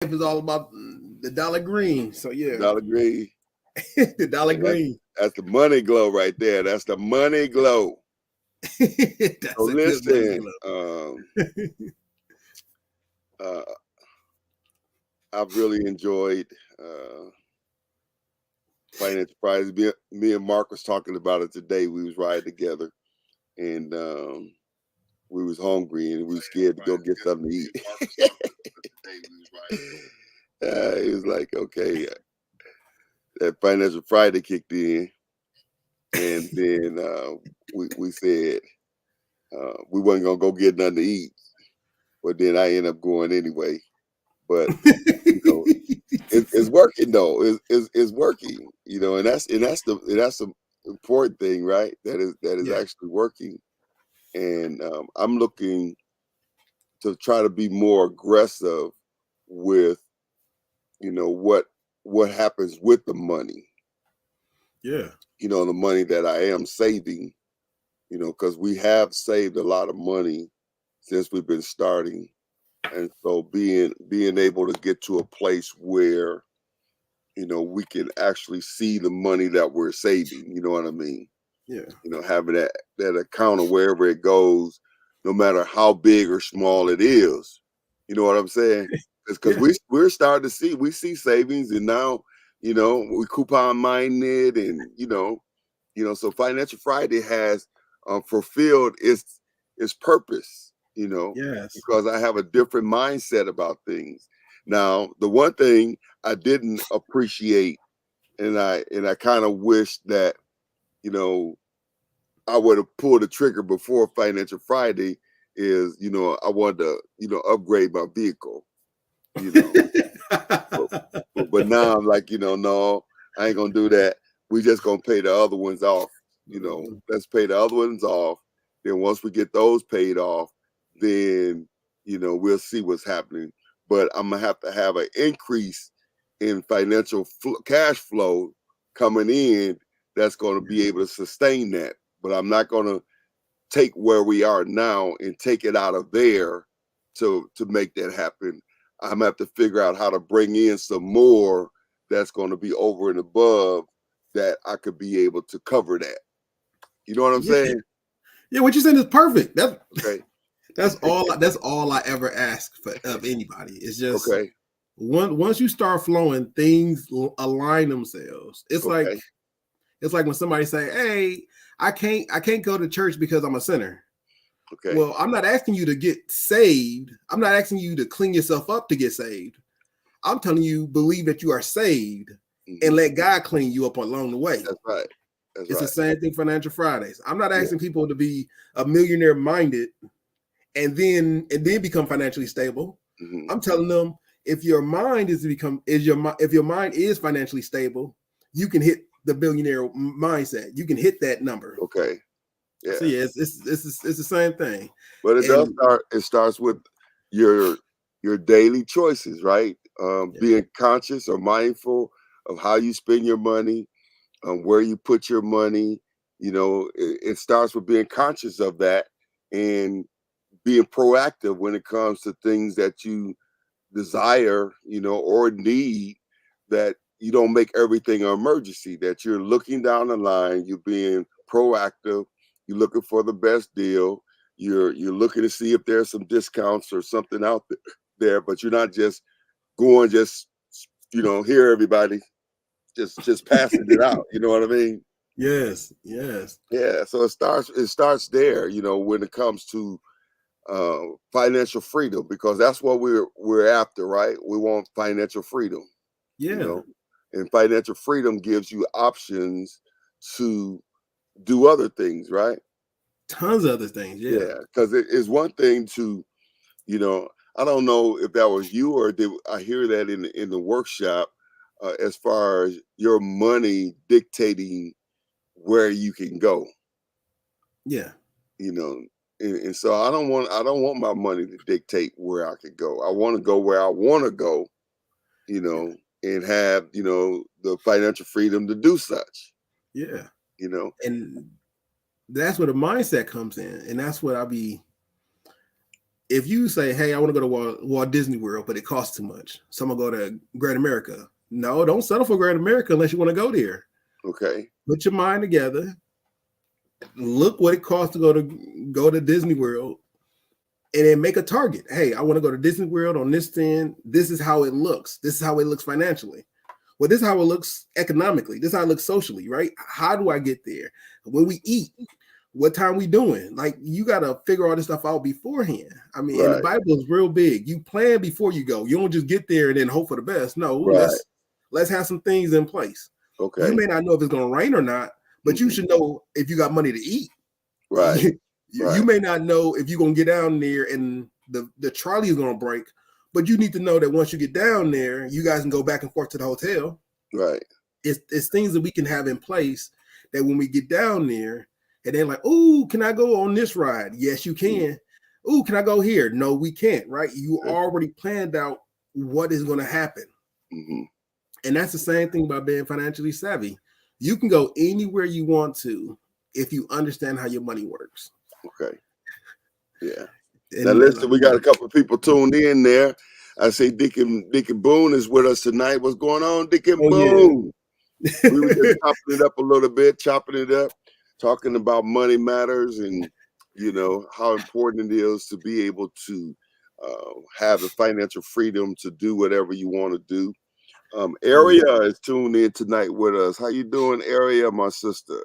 is all about the dollar green. So yeah, Dollar Green. the dollar And green. that's the money glow right there. That's the money glow. So That's a good money listen, glove. uh, I've really enjoyed Financial Fridays. Me and Mark was talking about it today. We was riding together, and we was hungry and we was scared to go get something to eat. He was like, okay, that Financial Friday kicked in, and then we said we wasn't gonna go get nothing to eat, but then I ended up going anyway. But you know, it's working though. It's working. You know, and that's the important thing, right? That is Yeah, actually working. And I'm looking to try to be more aggressive with what happens with the money. yeah, The money that I am saving. Because we have saved a lot of money since we've been starting, and so being able to get to a place where we can actually see the money that we're saving. You know what I mean? yeah, Having that account of wherever it goes, no matter how big or small it is. You know what I'm saying? Because yeah, we're starting to see savings, and now we coupon mining it, and so Financial Friday has fulfilled its purpose. yes. Because I have a different mindset about things. Now, the one thing I didn't appreciate, and I kind of wish that you know I would have pulled the trigger before Financial Friday is, I wanted to, upgrade my vehicle, you know. But, but now I'm like, no, I ain't gonna do that. We just gonna pay the other ones off. Let's pay the other ones off. Then once we get those paid off, then we'll see what's happening. But I'm gonna have to have an increase in financial cash flow coming in that's going to be able to sustain that. But I'm not going to take where we are now and take it out of there to make that happen. I'm gonna have to figure out how to bring in some more that's going to be over and above that I could be able to cover that. You know what I'm Yeah, saying? yeah. What you saying is perfect. Okay. That's all. That's all I ever ask for of anybody. It's just Okay. once you start flowing, things align themselves. Okay. It's like when somebody say, "Hey, I can't go to church because I'm a sinner." Okay. Well, I'm not asking you to get saved. I'm not asking you to clean yourself up to get saved. I'm telling you, believe that you are saved and Hmm. let God clean you up along the way. That's right. That's It's the right. same thing Financial Fridays. I'm not Yeah. asking people to be a millionaire minded and then become financially stable. Hmm. I'm telling them if your mind if your mind is financially stable, you can hit the billionaire mindset. You can hit that number. Okay. So Yeah. yeah, it's the same thing. But it does And start. It starts with your your daily choices, right? yeah, Being conscious or mindful of how you spend your money, where you put your money. It starts with being conscious of that and being proactive when it comes to things that you desire, or need. That you don't make everything an emergency. That you're looking down the line. You're being proactive. You're looking for the best deal. You're looking to see if there's some discounts or something out there, but you're not just going here everybody just passing it out. You know what I mean? yes, yes, Yeah. So it starts there. When it comes to financial freedom, because that's what we're after, right? We want financial freedom. You yeah, know, and financial freedom gives you options to do other things, right? tons of other things. Yeah, Yeah, because it is one thing to You know, I don't know if that was you or did I hear that in the workshop, as far as your money dictating where you can go. yeah, You know, and so I don't want my money to dictate where I could go. I want to go where I want to go. yeah, And have the financial freedom to do such. yeah. You know. And that's where the mindset comes in, and that's what I be if you say, hey, I want to go to Walt Disney World, but it costs too much, so I'm gonna go to Great America. No, don't settle for Great America unless you want to go there. Okay. Put your mind together. Look what it costs to go to Disney World, and then make a target. Hey, I want to go to Disney World on this end. This is how it looks. This is how it looks financially. Well, this is how it looks economically. This is how it looks socially, right? How do I get there? When we eat, what time we doing? Like, you got to figure all this stuff out beforehand. I mean, and the Bible is real big. You plan before you go. You don't just get there and then hope for the best. No, let's have some things in place. Okay. You may not know if it's going to rain or not, but you should know if you got money to eat. Right. You may not know if you're going to get down there and the trolley is going to break, but you need to know that once you get down there, you guys can go back and forth to the hotel. Right. It's things that we can have in place that when we get down there, and they're like, oh, can I go on this ride? Yes, you can. Oh, can I go here? No, we can't, right? You already planned out what is going to happen. Mm-hmm. And that's the same thing about being financially savvy. You can go anywhere you want to if you understand how your money works. Okay. Yeah. Now listen, we got a couple of people tuned in there. I say Deacon Boone is with us tonight. What's going on, Deacon Boone? Yeah. We were just chopping it up a little bit, talking about money matters and, you know, how important it is to be able to have the financial freedom to do whatever you want to do. Aria is tuned in tonight with us. How you doing, Aria, my sister?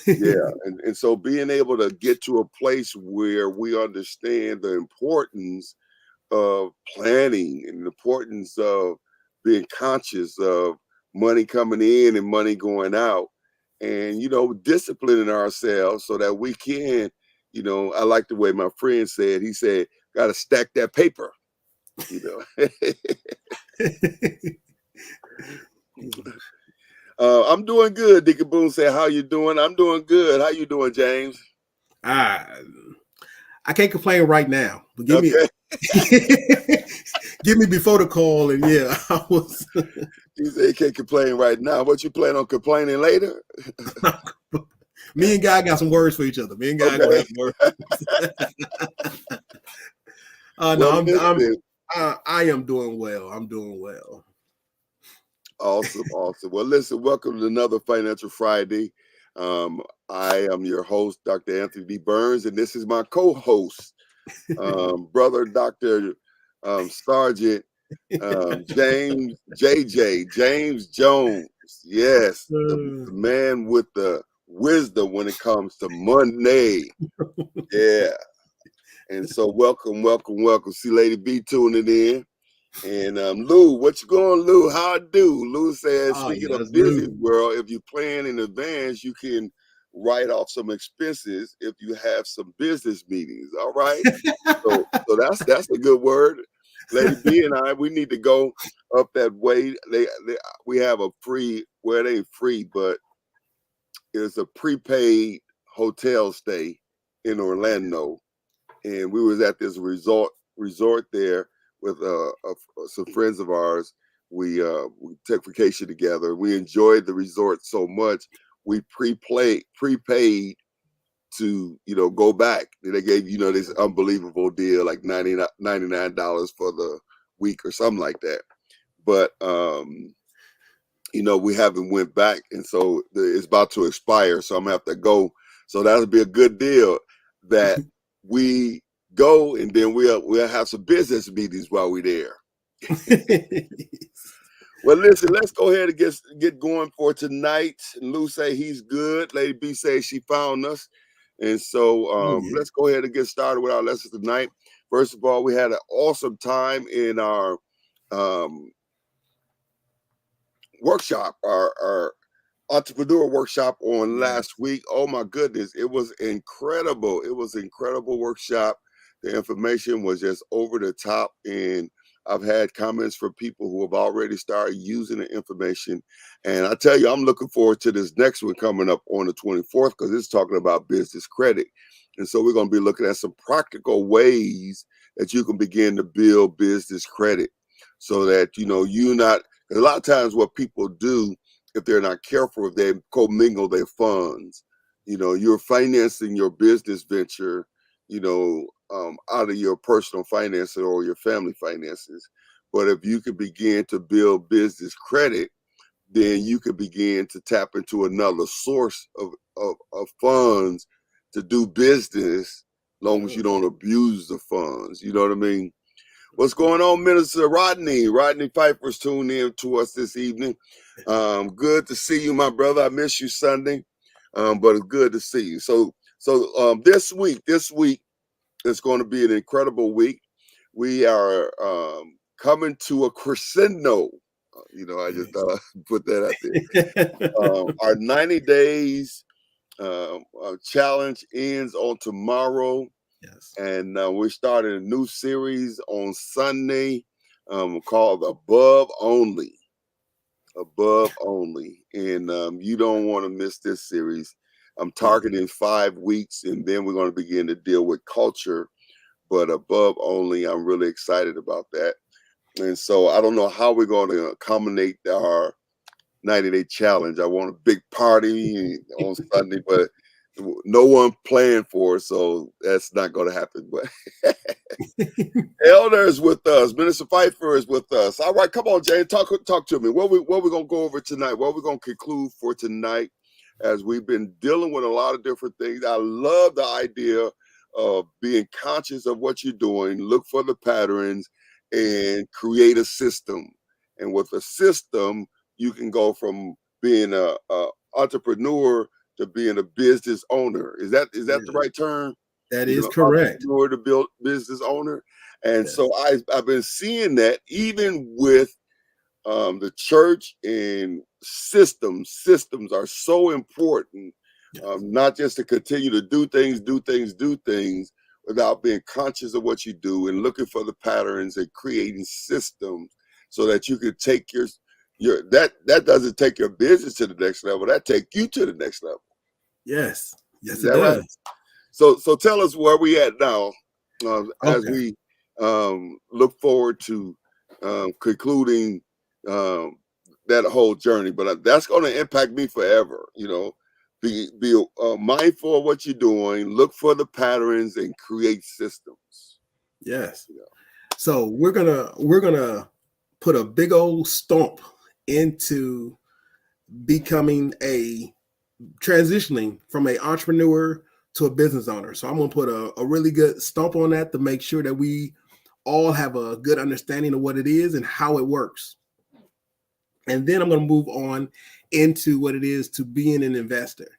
Yeah, and so being able to get to a place where we understand the importance of planning and the importance of being conscious of money coming in and money going out, and, you know, disciplining ourselves so that we can, you know, I like the way my friend said, he said, got to stack that paper, you know. I'm doing good. Deacon Boone said, how you doing? I'm doing good. How you doing, James? I can't complain right now, but give me before the call, and I was. You say you can't complain right now. What you plan on complaining later? Me and God got some words for each other. Me and God gonna have some words. No, I am doing well. I'm doing well. Awesome. Well, listen, welcome to another Financial Friday. I am your host, Dr. Anthony D. Burns, and this is my co-host, brother Dr. Sergeant James Jones. Yes, the man with the wisdom when it comes to money. Yeah. And so welcome. See Lady B tuning in. And Lou, what you going, Lou? How I do? Lou says, speaking of Disney World, if you plan in advance, you can write off some expenses if you have some business meetings. All right. so that's a good word. Lady B and I, we need to go up that way. We have a free, well, it ain't free, but it's a prepaid hotel stay in Orlando. And we was at this resort there with some friends of ours. We took vacation together. We enjoyed the resort so much. We prepaid to, you know, go back. They gave, you know, this unbelievable deal, like $99 for the week or something like that. But you know, we haven't went back, and so it's about to expire. So I'm gonna have to go. So that'll be a good deal that we go, and then we'll have some business meetings while we're there. Well, listen, let's go ahead and get going for tonight. And Lou say he's good. Lady B says she found us. And so let's go ahead and get started with our lesson tonight. First of all, we had an awesome time in our workshop, our entrepreneur workshop on last week. Oh my goodness, it was incredible. It was an incredible workshop. The information was just over the top, and I've had comments from people who have already started using the information. And I tell you, I'm looking forward to this next one coming up on the 24th, because it's talking about business credit. And so we're going to be looking at some practical ways that you can begin to build business credit, so that, you know, a lot of times what people do, if they're not careful, if they commingle their funds, you know, you're financing your business venture, out of your personal finances or your family finances. But if you can begin to build business credit, then you can begin to tap into another source of funds to do business, long as you don't abuse the funds. You know what I mean? What's going on, Minister Rodney? Rodney Piper's tuned in to us this evening. Good to see you, my brother. I miss you Sunday, but it's good to see you. So this week is going to be an incredible week. We are coming to a crescendo. I just thought I'd put that out there. Our 90 days challenge ends on tomorrow. Yes. And we're starting a new series on Sunday called Above Only. Above Only. And you don't want to miss this series. I'm targeting 5 weeks, and then we're going to begin to deal with culture. But Above Only, I'm really excited about that. And so I don't know how we're going to accommodate our 90-day challenge. I want a big party on Sunday, but no one planned for it, so that's not going to happen. But Elder is with us. Minister Pfeiffer is with us. All right, come on, Jay, talk to me. What we going to go over tonight? What we're going to conclude for tonight, as we've been dealing with a lot of different things. I love the idea of being conscious of what you're doing, look for the patterns, and create a system. And with a system, you can go from being a entrepreneur to being a business owner. Is that the right term? That is correct. Entrepreneur to build business owner. And so I've been seeing that even with the church, and systems are so important, not just to continue to do things without being conscious of what you do and looking for the patterns and creating systems so that you can take your that doesn't take your business to the next level. That take you to the next level. Yes, it does. Right? So tell us where we at now, as we look forward to concluding that whole journey. But that's going to impact me forever. Be mindful of what you're doing, look for the patterns, and create systems. Yes. So we're gonna put a big old stomp into transitioning from an entrepreneur to a business owner. So I'm going to put a really good stomp on that to make sure that we all have a good understanding of what it is and how it works. And then I'm going to move on into what it is to being an investor.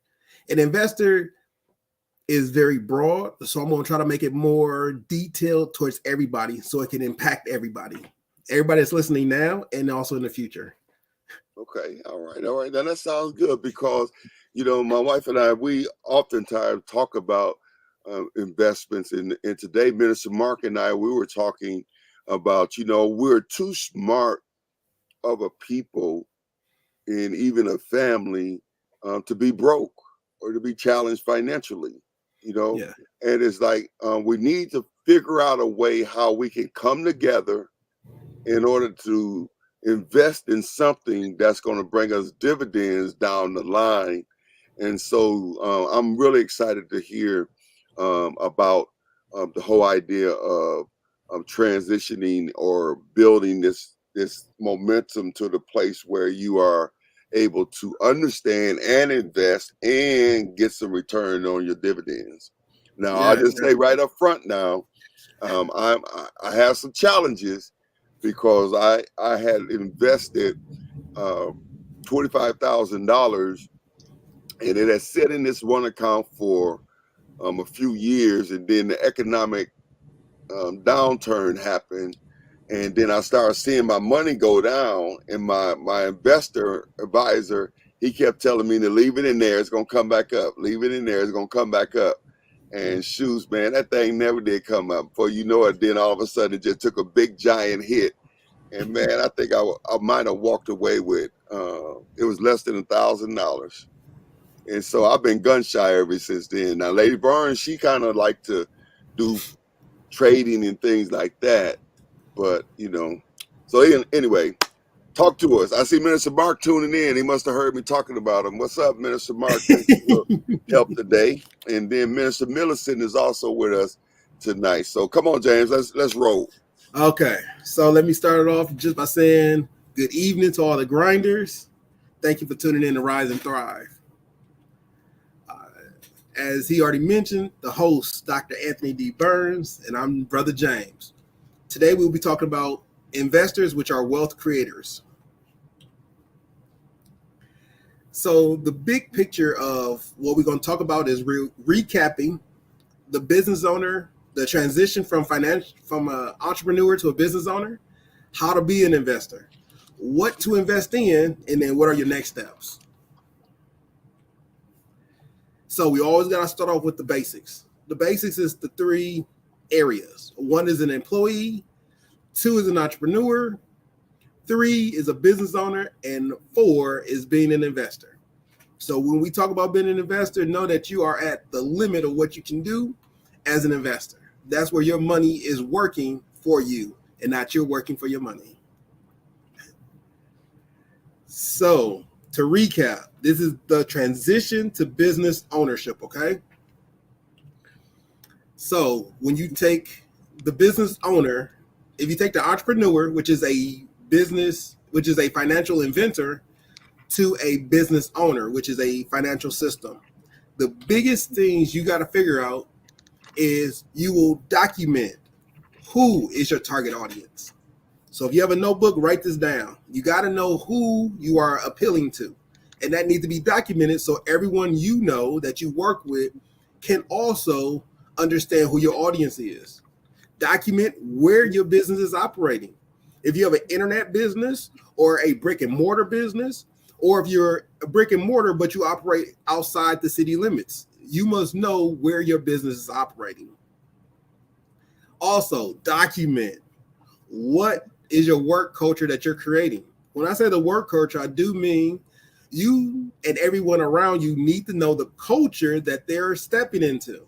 An investor is very broad, so I'm going to try to make it more detailed towards everybody so it can impact everybody that's listening now and also in the future. Okay. All right. Now that sounds good, because, my wife and I, we oftentimes talk about investments. And today, Minister Mark and I, we were talking about, we're too smart of a people and even a family to be broke or to be challenged financially, And it's like we need to figure out a way how we can come together in order to invest in something that's going to bring us dividends down the line. And so I'm really excited to hear about the whole idea of transitioning or building this momentum to the place where you are able to understand and invest and get some return on your dividends. Now, I'll just say right up front now, I have some challenges, because I had invested $25,000, and it had sat in this one account for a few years, and then the economic downturn happened, and then I started seeing my money go down, and my investor advisor, he kept telling me to leave it in there, it's gonna come back up, leave it in there, it's gonna come back up. And shoes, man, that thing never did come up. Before you know it, then all of a sudden it just took a big giant hit. And man, I think I might have walked away with it was less than $1,000. And so I've been gun shy ever since then. Now, Lady Barnes, she kind of like to do trading and things like that. But, so anyway, Talk to us. I see Minister Mark tuning in. He must have heard me talking about him. What's up, Minister Mark? Thanks for your help today. And then Minister Millicent is also with us tonight. So come on, James. Let's roll. Okay, so let me start it off just by saying good evening to all the grinders. Thank you for tuning in to Rise and Thrive. As he already mentioned, the host, Dr. Anthony D. Burns, and I'm Brother James. Today we'll be talking about investors, which are wealth creators. So the big picture of what we're going to talk about is recapping the business owner, the transition from an entrepreneur to a business owner, how to be an investor, what to invest in, and then what are your next steps. So we always got to start off with the basics. The basics is the three areas. One is an employee, two is an entrepreneur, three is a business owner, and four is being an investor. So when we talk about being an investor, know that you are at the limit of what you can do as an investor. That's where your money is working for you and not you're working for your money. So to recap, this is the transition to business ownership, okay? So when you take the business owner, if you take the entrepreneur, which is a financial inventor, to a business owner, which is a financial system, the biggest things you got to figure out is you will document who is your target audience. So if you have a notebook, write this down. You got to know who you are appealing to. And that needs to be documented so everyone you know that you work with can also understand who your audience is. Document where your business is operating. If you have an internet business or a brick and mortar business, or if you're a brick and mortar but you operate outside the city limits, you must know where your business is operating. Also, document what is your work culture that you're creating. When I say the work culture, I do mean you and everyone around you need to know the culture that they're stepping into.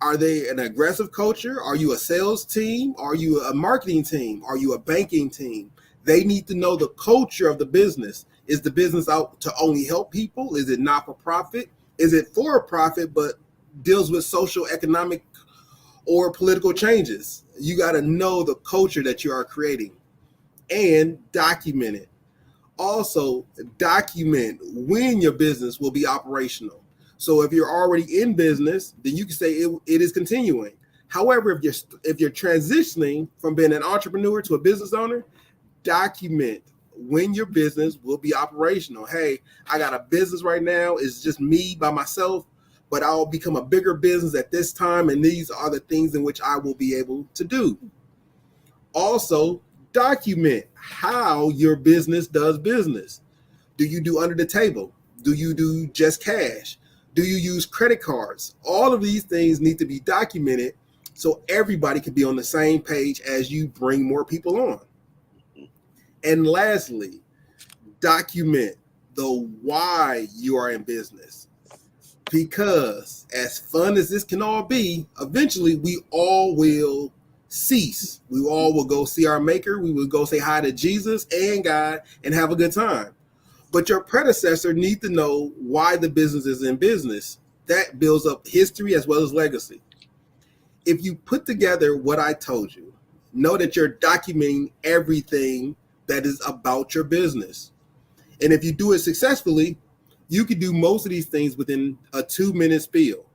Are they an aggressive culture? Are you a sales team? Are you a marketing team? Are you a banking team? They need to know the culture of the business. Is the business out to only help people? Is it not for profit? Is it for profit but deals with social, economic, or political changes? You got to know the culture that you are creating and document it. Also, document when your business will be operational. So if you're already in business, then you can say it is continuing. However, if you're transitioning from being an entrepreneur to a business owner, document when your business will be operational. Hey, I got a business right now. It's just me by myself, but I'll become a bigger business at this time, and these are the things in which I will be able to do. Also, document how your business does business. Do you do under the table? Do you do just cash? Do you use credit cards? All of these things need to be documented so everybody can be on the same page as you bring more people on. And lastly, document the why you are in business. Because as fun as this can all be, eventually we all will cease. We all will go see our maker. We will go say hi to Jesus and God and have a good time. But your predecessor needs to know why the business is in business. That builds up history as well as legacy. If you put together what I told you, know that you're documenting everything that is about your business. And if you do it successfully, you can do most of these things within a 2-minute spiel,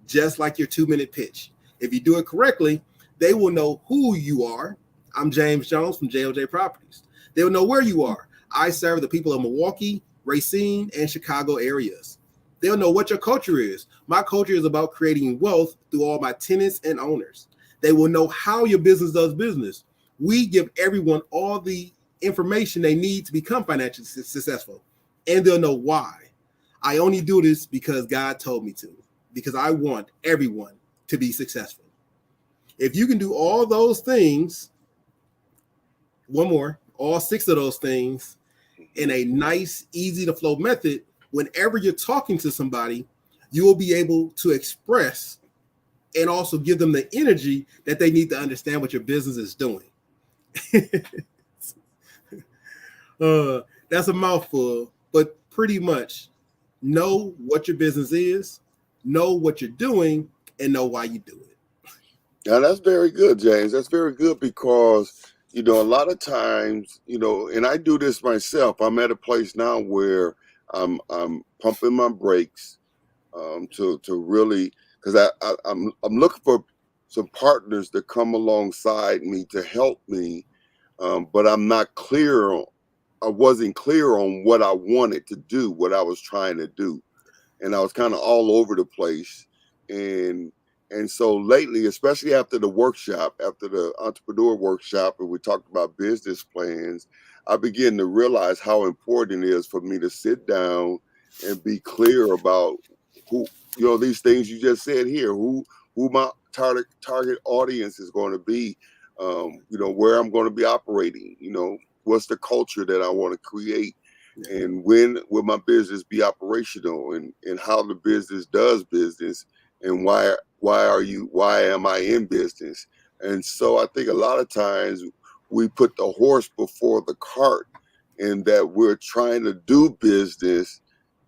just like your 2-minute pitch. If you do it correctly, they will know who you are. I'm James Jones from JLJ Properties. They will know where you are. I serve the people of Milwaukee, Racine, and Chicago areas. They'll know what your culture is. My culture is about creating wealth through all my tenants and owners. They will know how your business does business. We give everyone all the information they need to become financially successful, and they'll know why. I only do this because God told me to, because I want everyone to be successful. If you can do all those things, one more, all 6 of those things in a nice, easy to flow method, whenever you're talking to somebody, you will be able to express and also give them the energy that they need to understand what your business is doing. That's a mouthful, but pretty much know what your business is, know what you're doing, and know why you do it. Now that's very good, James. That's very good because a lot of times, and I do this myself. I'm at a place now where I'm pumping my brakes to really, because I'm looking for some partners to come alongside me to help me, but I'm not clear on. I wasn't clear on what I wanted to do, what I was trying to do, and I was kind of all over the place. And so lately, especially after the workshop, after the entrepreneur workshop, and we talked about business plans, I began to realize how important it is for me to sit down and be clear about who, these things you just said here, who my target audience is going to be, where I'm going to be operating, what's the culture that I want to create, and when will my business be operational, and how the business does business, and why am I in business? And so I think a lot of times we put the horse before the cart, and that we're trying to do business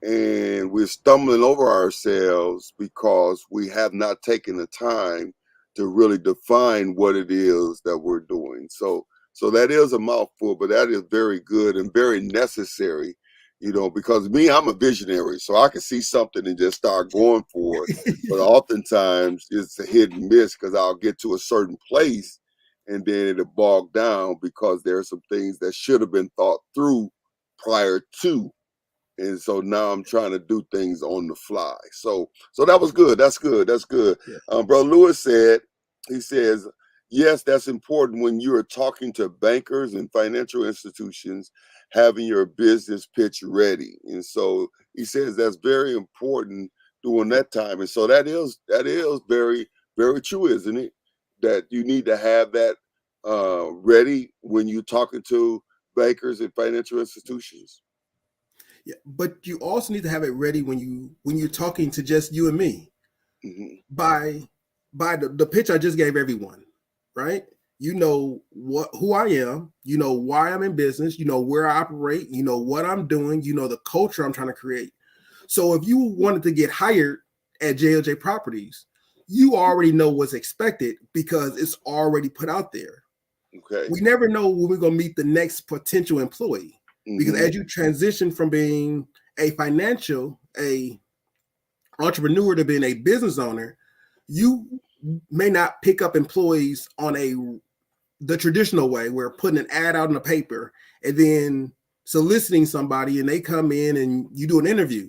and we're stumbling over ourselves because we have not taken the time to really define what it is that we're doing. So that is a mouthful, but that is very good and very necessary, because I'm a visionary, so I can see something and just start going for it. But oftentimes it's a hit and miss because I'll get to a certain place and then it'll bog down because there are some things that should have been thought through prior to. And so now I'm trying to do things on the fly. So that was good. That's good. That's good. Yeah. Brother Lewis says, yes, that's important when you are talking to bankers and financial institutions, having your business pitch ready. And so he says that's very important during that time. And so that is very, very true, isn't it? That you need to have that ready when you're talking to bankers and financial institutions. Yeah, but you also need to have it ready when you're talking to just you and me. Mm-hmm. By the pitch I just gave everyone, right? You know who I am, you know why I'm in business, you know where I operate, you know what I'm doing, you know the culture I'm trying to create. So if you wanted to get hired at JLJ Properties, you already know what's expected because it's already put out there. Okay. We never know when we're going to meet the next potential employee. Because as you transition from being a entrepreneur to being a business owner, you may not pick up employees on the traditional way, where putting an ad out in the paper and then soliciting somebody and they come in and you do an interview.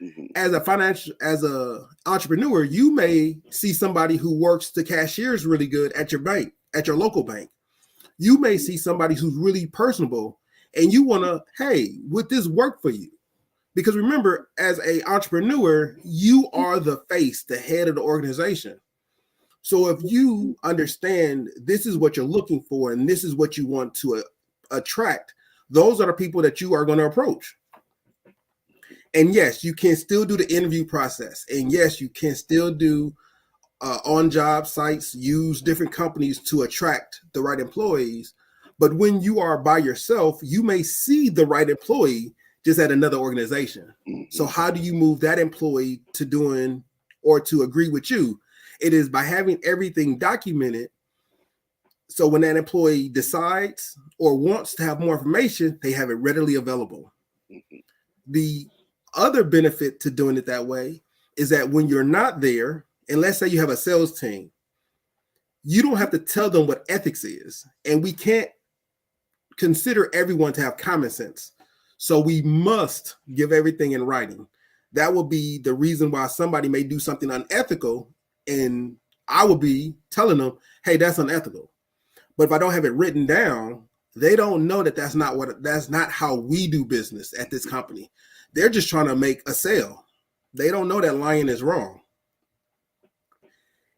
Mm-hmm. As a entrepreneur, you may see somebody who works the cashiers really good at your bank, at your local bank. You may see somebody who's really personable. And you want to, hey, would this work for you? Because remember, as an entrepreneur, you are the face, the head of the organization. So if you understand this is what you're looking for and this is what you want to attract, those are the people that you are going to approach. And yes, you can still do the interview process. And yes, you can still do on-job sites, use different companies to attract the right employees. But when you are by yourself, you may see the right employee just at another organization. Mm-hmm. So how do you move that employee to doing or to agree with you? It is by having everything documented. So when that employee decides or wants to have more information, they have it readily available. Mm-hmm. The other benefit to doing it that way is that when you're not there, and let's say you have a sales team, you don't have to tell them what ethics is. And we can't consider everyone to have common sense. So we must give everything in writing. That will be the reason why somebody may do something unethical, and I will be telling them, hey, that's unethical. But if I don't have it written down, they don't know that that's not how we do business at this company. They're just trying to make a sale. They don't know that lying is wrong.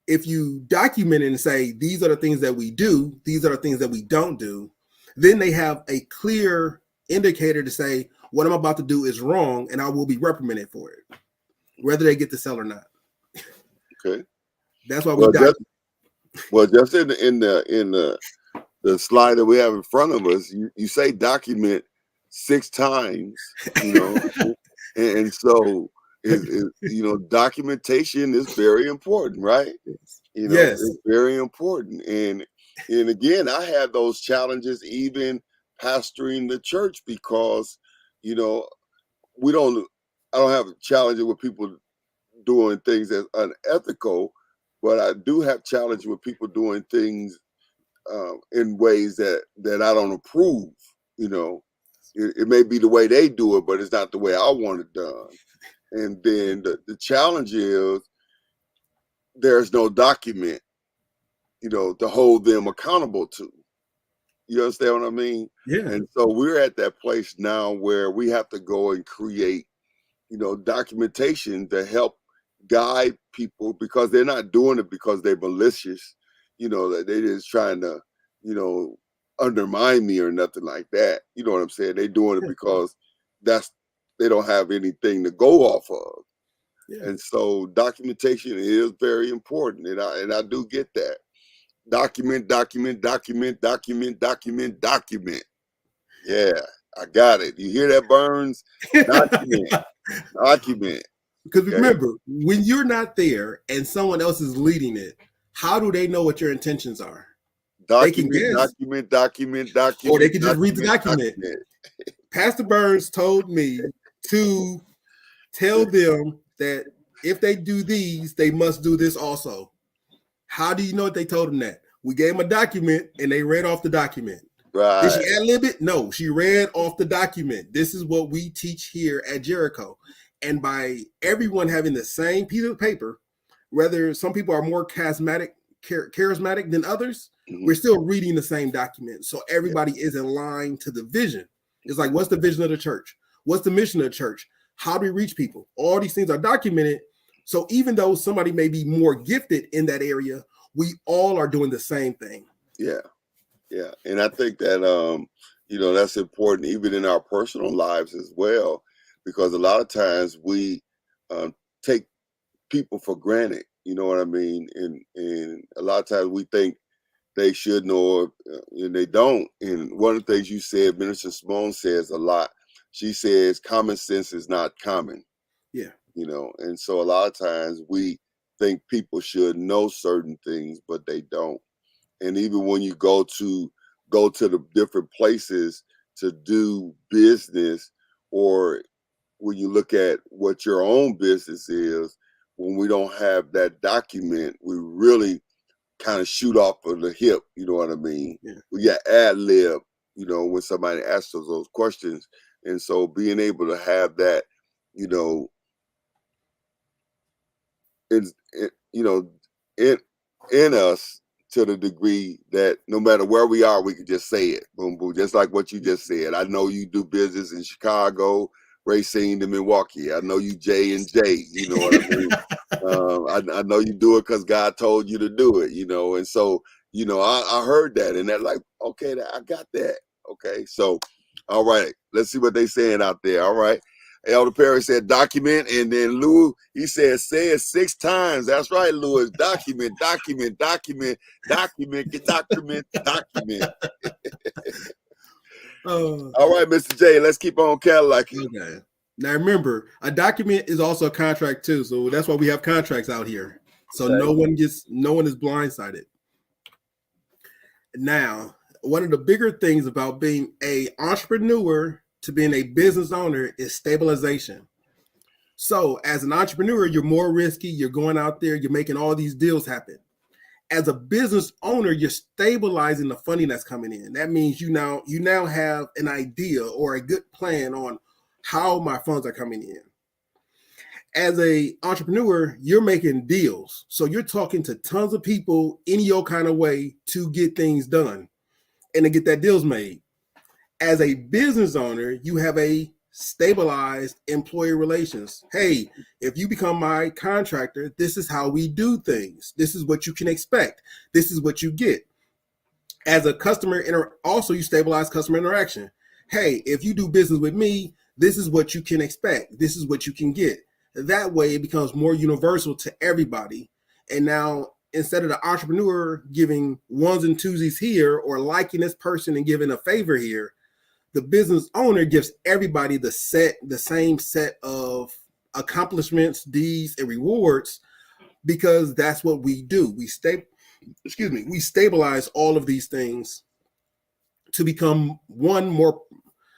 If you document it and say, these are the things that we do, these are the things that we don't do, then they have a clear indicator to say, what I'm about to do is wrong, and I will be reprimanded for it, whether they get the sell or not. Okay. That's why we document. Just in the slide that we have in front of us, you say document, 6 times, you know, and so documentation is very important, right? Yes. It's very important. And again, I had those challenges even pastoring the church because, you know, I don't have challenges with people doing things that's unethical, but I do have challenges with people doing things in ways that I don't approve. You know, it may be the way they do it, but it's not the way I want it done. And then the challenge is there's no document, to hold them accountable to. You understand what I mean? Yeah. And so we're at that place now where we have to go and create, documentation to help guide people because they're not doing it because they're malicious, that they're just trying to, undermine me or nothing like that. You know what I'm saying? They're doing it because they don't have anything to go off of. Yeah. And so documentation is very important. And I do get that. Document. Yeah, I got it. You hear that, Burns? Document. Because remember, when you're not there and someone else is leading it, how do they know what your intentions are? Document. Or they can just read the document. Pastor Burns told me to tell them that if they do these, they must do this also. How do you know that they told him that? We gave them a document and they read off the document. Right. Did she ad-lib it? No, she read off the document. This is what we teach here at Jericho. And by everyone having the same piece of paper, whether some people are more charismatic than others, we're still reading the same document. So everybody is in line to the vision. It's like, what's the vision of the church? What's the mission of the church? How do we reach people? All these things are documented. So even though somebody may be more gifted in that area, we all are doing the same thing. Yeah. Yeah. And I think that, that's important even in our personal lives as well, because a lot of times we take people for granted. You know what I mean? And a lot of times we think they should know, and they don't. And one of the things you said, Minister Simone says a lot. She says common sense is not common. Yeah. And so a lot of times we think people should know certain things, but they don't. And even when you go to the different places to do business, or when you look at what your own business is, when we don't have that document, we really kind of shoot off of the hip. You know what I mean? Yeah. We got ad lib, when somebody asks us those questions. And so being able to have that, in us, to the degree that no matter where we are, we can just say it. Boom, boom. Just like what you just said. I know you do business in Chicago, Racine to Milwaukee. I know you J&J, you know what I mean? I know you do it because God told you to do it, And so, I heard that and that like, okay, I got that. Okay. So, all right, let's see what they saying out there. All right. Elder Perry said document, and then Lou, he said say it 6 times. That's right, Louis. Document. All right, Mr. J, let's keep on Cadillacing. Okay. Now remember, a document is also a contract too. So that's why we have contracts out here. So Okay. no one is blindsided. Now, one of the bigger things about being an entrepreneur to being a business owner is stabilization. So as an entrepreneur, you're more risky. You're going out there, you're making all these deals happen. As a business owner, you're stabilizing the funding that's coming in. That means you now have an idea or a good plan on how my funds are coming in. As a entrepreneur, you're making deals. So you're talking to tons of people any your kind of way to get things done and to get that deals made. As a business owner, you have a stabilized employee relations. Hey, if you become my contractor, this is how we do things. This is what you can expect. This is what you get. As a customer, also you stabilize customer interaction. Hey, if you do business with me, this is what you can expect. This is what you can get. That way it becomes more universal to everybody. And now instead of the entrepreneur giving ones and twosies here or liking this person and giving a favor here, The business owner gives everybody the same set of accomplishments, deeds, and rewards, because that's what we do. We stabilize all of these things to become, one, more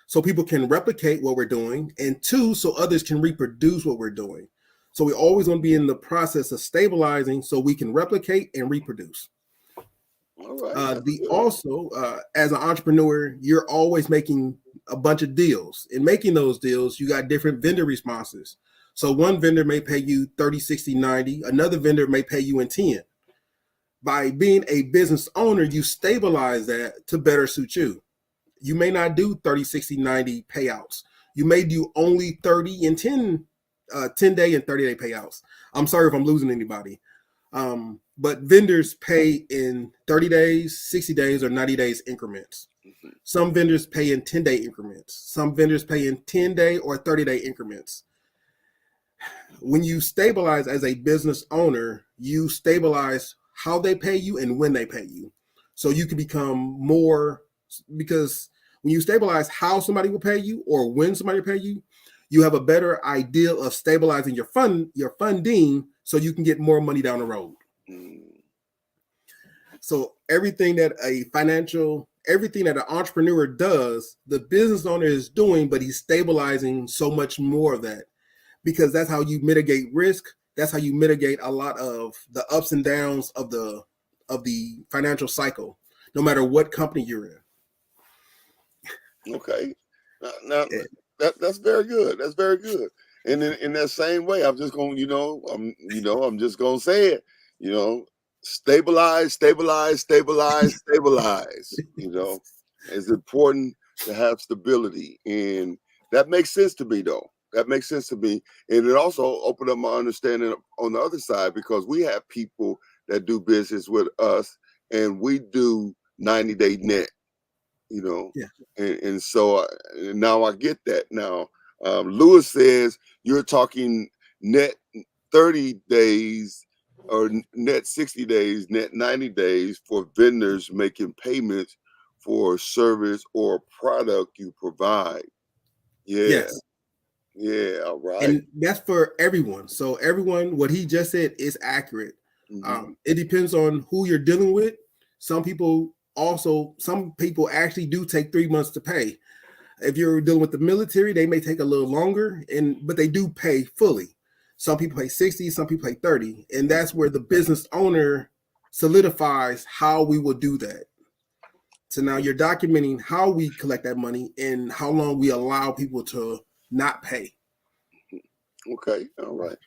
so people can replicate what we're doing, and two, so others can reproduce what we're doing. So we always want to be in the process of stabilizing so we can replicate and reproduce. All right. As an entrepreneur, you're always making a bunch of deals. In making those deals, you got different vendor responses. So one vendor may pay you 30, 60, 90. Another vendor may pay you in 10. By being a business owner, you stabilize that to better suit you. You may not do 30, 60, 90 payouts. You may do only 30 and 10 day and 30-day payouts. I'm sorry if I'm losing anybody. But vendors pay in 30 days, 60 days, or 90 days increments. Some vendors pay in 10-day increments. Some vendors pay in 10-day or 30-day increments. When you stabilize as a business owner, you stabilize how they pay you and when they pay you. So you can become more, because when you stabilize how somebody will pay you or when somebody will pay you, you have a better idea of stabilizing your funding, so you can get more money down the road. So everything that an entrepreneur does, the business owner is doing, but he's stabilizing so much more of that, because that's how you mitigate risk. That's how you mitigate a lot of the ups and downs of the financial cycle, no matter what company you're in. Okay. Now that's very good. That's very good. And in that same way, I'm just going, I'm just going to say it, stabilize. It's important to have stability. And that makes sense to me, though. That makes sense to me. And it also opened up my understanding on the other side, because we have people that do business with us and we do 90-day net, Yeah. And so now I get that. Now, Lewis says you're talking net 30 days or net 60 days, net 90 days for vendors making payments for service or product you provide. Yeah. Yes. Yeah, all right. And that's for everyone. So everyone, what he just said is accurate. It depends on who you're dealing with. Some people actually do take 3 months to pay. If you're dealing with the military, they may take a little longer, but they do pay fully. Some people pay 60, some people pay 30. And that's where the business owner solidifies how we will do that. So now you're documenting how we collect that money and how long we allow people to not pay. Okay, all right.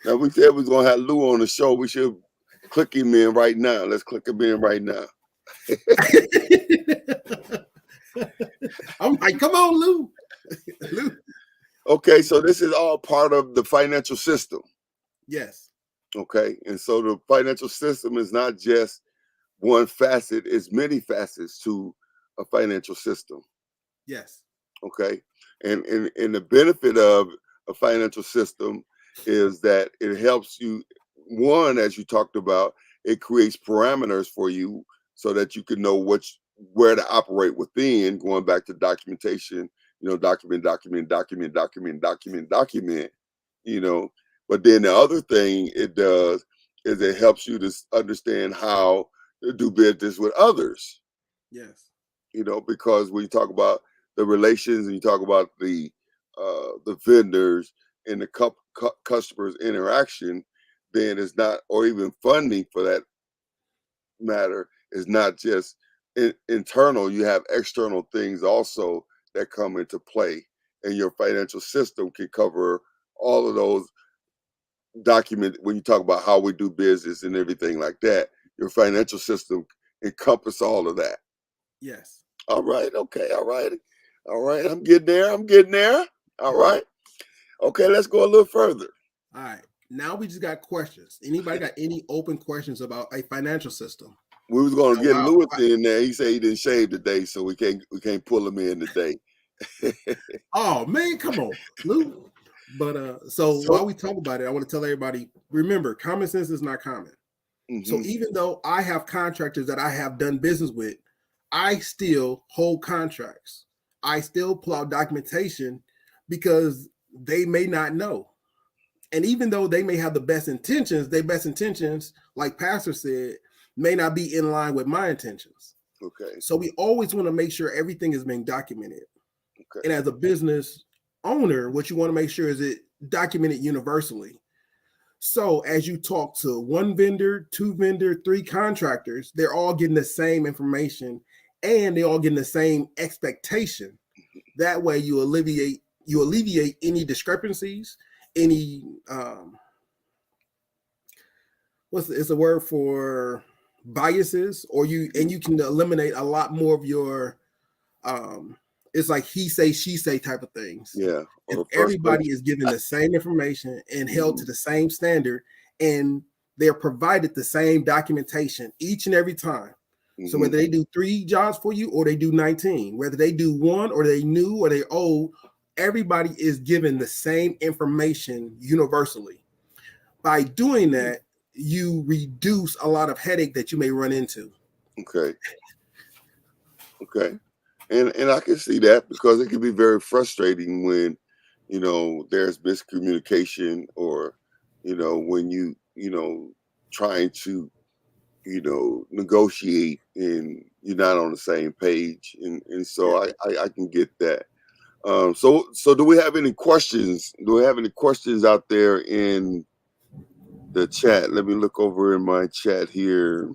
Now we said we're gonna have Lou on the show. We should click him in right now. Let's click him in right now. I'm like, come on, Lou. Lou. Okay, so this is all part of the financial system. Yes. Okay, and so the financial system is not just one facet, it's many facets to a financial system. Yes. Okay, and the benefit of a financial system is that it helps you, one, as you talked about, it creates parameters for you so that you can know where to operate within, going back to documentation, document, but then the other thing it does is it helps you to understand how to do business with others. Yes. Because when you talk about the relations and you talk about the vendors and the customers interaction, then it's not, or even funding for that matter, is not just internal. You have external things also that come into play, and your financial system can cover all of those documents. When you talk about how we do business and everything like that, your financial system encompass all of that. Yes. All right. Okay. All right. I'm getting there. All right. Okay, let's go a little further. All right. Now we just got questions. Anybody got any open questions about a financial system? We was going to get Lewis in there. He said he didn't shave today, so we can't pull him in today. Oh man, come on, Lou. But so while we talk about it, I want to tell everybody, remember, common sense is not common. So even though I have contractors that I have done business with, I still hold contracts. I still pull out documentation because they may not know. And even though they may have the best intentions, their best intentions, like Pastor said, may not be in line with my intentions. Okay. So we always want to make sure everything is being documented. Okay. And as a business owner, what you want to make sure is it documented universally. So as you talk to one vendor, two vendor, three contractors, they're all getting the same information and they're all getting the same expectation. That way you alleviate any discrepancies, any it's a word for biases, or you can eliminate a lot more of your it's like he say, she say type of things. Yeah. If everybody is given the same information and held to the same standard, and they're provided the same documentation each and every time. So whether they do 3 jobs for you or they do 19, whether they do 1 or they new or they old, everybody is given the same information universally. By doing that, you reduce a lot of headache that you may run into. Okay. Okay. And I can see that, because it can be very frustrating when, there's miscommunication, or, when trying to, negotiate and you're not on the same page. And so I can get that. So do we have any questions? Do we have any questions out there in the chat? Let me look over in my chat here.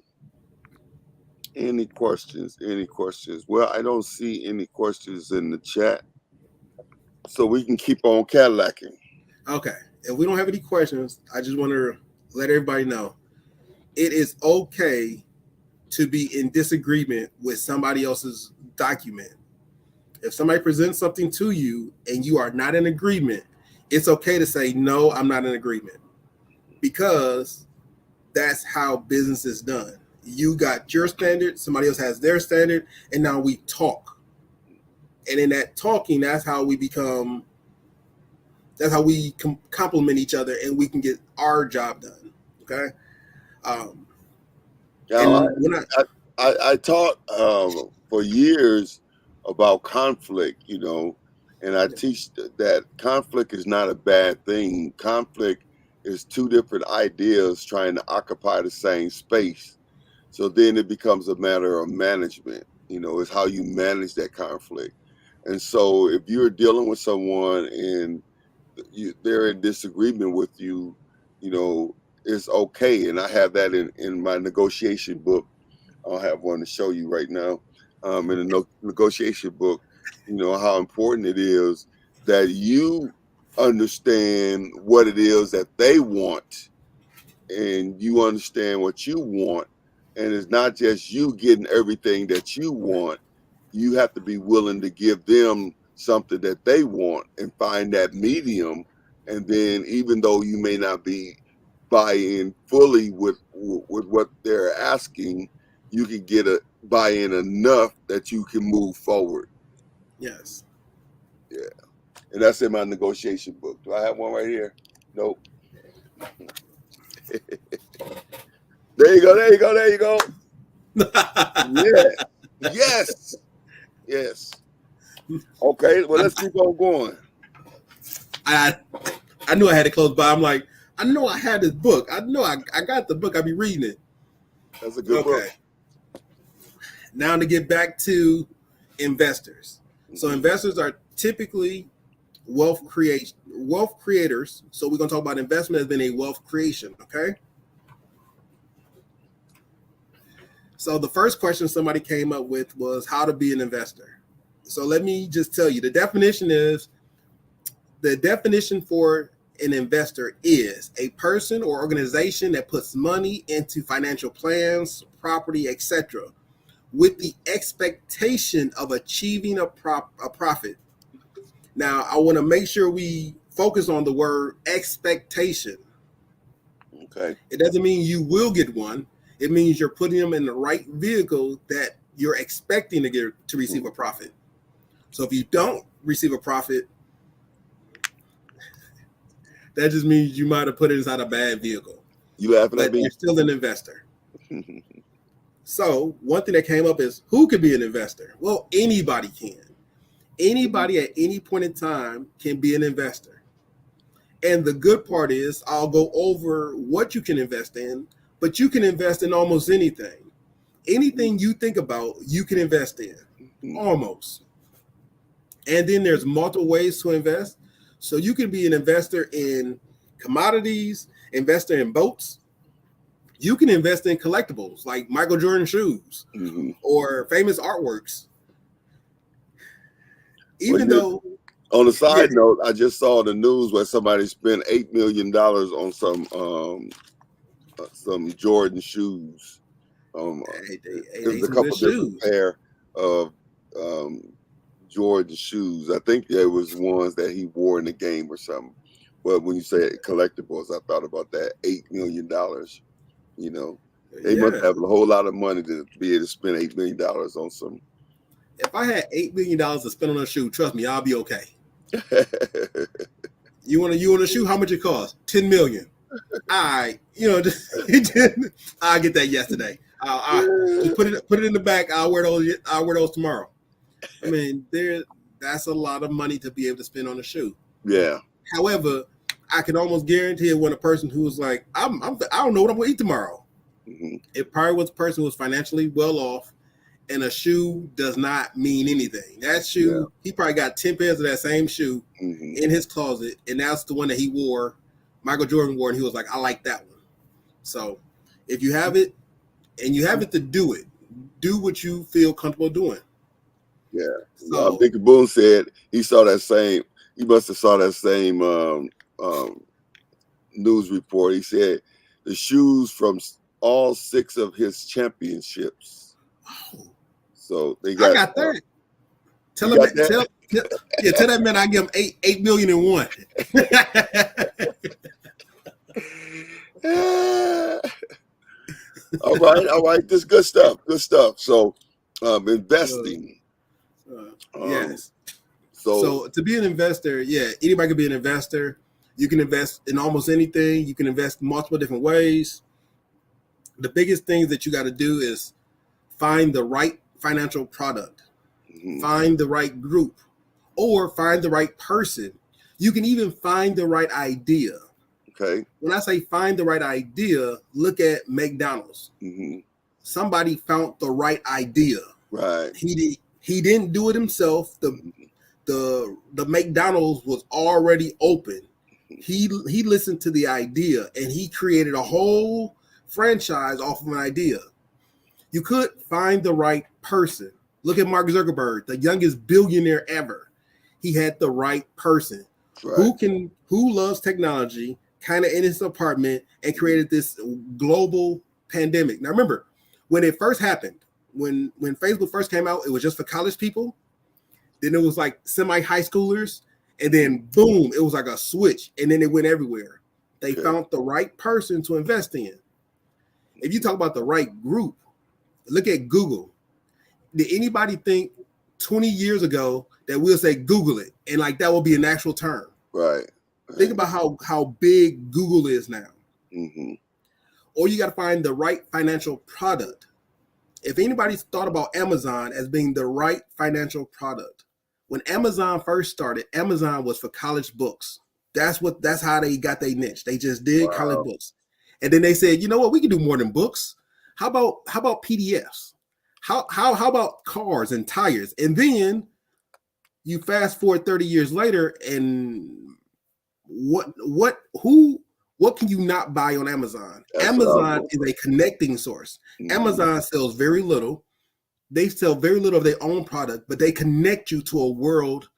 Any questions? Any questions? Well, I don't see any questions in the chat, so we can keep on Cadillacing. Okay. If we don't have any questions, I just want to let everybody know it is okay to be in disagreement with somebody else's document. If somebody presents something to you and you are not in agreement, it's okay to say, no, I'm not in agreement, because that's how business is done. You got your standard, somebody else has their standard, and now we talk. And in that talking, that's how we complement each other, and we can get our job done. Okay. I taught for years about conflict, and I teach that conflict is not a bad thing. Conflict is 2 different ideas trying to occupy the same space. So then it becomes a matter of management, it's how you manage that conflict. And so if you're dealing with someone and they're in disagreement with you, it's okay. And I have that in my negotiation book. I'll have one to show you right now. In the negotiation book, how important it is that you understand what it is that they want, and you understand what you want. And it's not just you getting everything that you want. You have to be willing to give them something that they want and find that medium. And then, even though you may not be buy-in fully with what they're asking, you can get a buy-in enough that you can move forward. Yes. Yeah. And that's in my negotiation book. Do I have one right here? Nope. There you go. There you go. There you go. Yes. Yes. Okay. Well, let's keep on going. I knew I had to close by. I'm like, I know I had this book. I know I got the book. I'll be reading it. That's a good book. Now to get back to investors. So investors are typically wealth creators. So we're going to talk about investment as being a wealth creation. Okay. So the first question somebody came up with was how to be an investor. So let me just tell you, the definition for an investor is a person or organization that puts money into financial plans, property, etc., with the expectation of achieving a profit. Now, I want to make sure we focus on the word expectation. Okay. It doesn't mean you will get one. It means you're putting them in the right vehicle that you're expecting to receive a profit. So if you don't receive a profit, that just means you might have put it inside a bad vehicle. You laughing at me? You're still an investor. So one thing that came up is who could be an investor? Well, anybody can. Anybody at any point in time can be an investor. And the good part is I'll go over what you can invest in, but you can invest in almost anything. Anything you think about, you can invest in. Almost. And then there's multiple ways to invest. So you can be an investor in commodities, investor in boats. You can invest in collectibles like Michael Jordan shoes or famous artworks. Even though, on a side note, I just saw the news where somebody spent $8 million on some Jordan shoes. There's a couple different pair of Jordan shoes. I think there was ones that he wore in the game or something. But when you say collectibles, I thought about that $8 million. You know, they must have a whole lot of money to be able to spend $8 million on some. If I had $8 million to spend on a shoe, trust me, I'll be okay. You want a shoe? How much it cost? $10 million. I get that yesterday. I'll just put it in the back. I'll wear those tomorrow. I mean, that's a lot of money to be able to spend on a shoe. Yeah. However, I can almost guarantee it when a person who was like, I don't know what I'm gonna eat tomorrow. It probably was a person who was financially well off, and a shoe does not mean anything. That shoe, he probably got 10 pairs of that same shoe in his closet, and that's the one that he wore, Michael Jordan wore, and he was like, I like that one. So if you have it, and you have it to do it, do what you feel comfortable doing. Yeah. So, Dickie Boone said he must have saw that same news report. He said the shoes from all 6 of his championships. Oh. So I got that. Tell that man I give him $8 million in one. All right. This good stuff. So investing. Yes. So to be an investor, anybody can be an investor. You can invest in almost anything. You can invest multiple different ways. The biggest things that you got to do is find the right financial product, find the right group, or find the right person. You can even find the right idea. Okay. When I say find the right idea, look at McDonald's. Somebody found the right idea. Right. He didn't do it himself. The McDonald's was already open. He listened to the idea and he created a whole franchise off of an idea. You could find the right person. Look at Mark Zuckerberg, the youngest billionaire ever. He had the right person who loves technology, kind of in his apartment, and created this global pandemic. Now remember, when it first happened, when Facebook first came out, it was just for college people. Then it was like semi-high schoolers, and then boom, it was like a switch, and then it went everywhere. They found the right person to invest in. If you talk about the right group, look at Google. Did anybody think 20 years ago that we'll say Google it, and like that will be an actual term? Right. Think about how big Google is now. Or you got to find the right financial product. If anybody's thought about Amazon as being the right financial product, when Amazon first started, Amazon was for college books. That's how they got their niche. They just did college books. And then they said, you know what, we can do more than books. How about PDFs? How about cars and tires? And then you fast forward 30 years later, and what can you not buy on Amazon? Amazon is a connecting source. Amazon sells very little. They sell very little of their own product, but they connect you to a world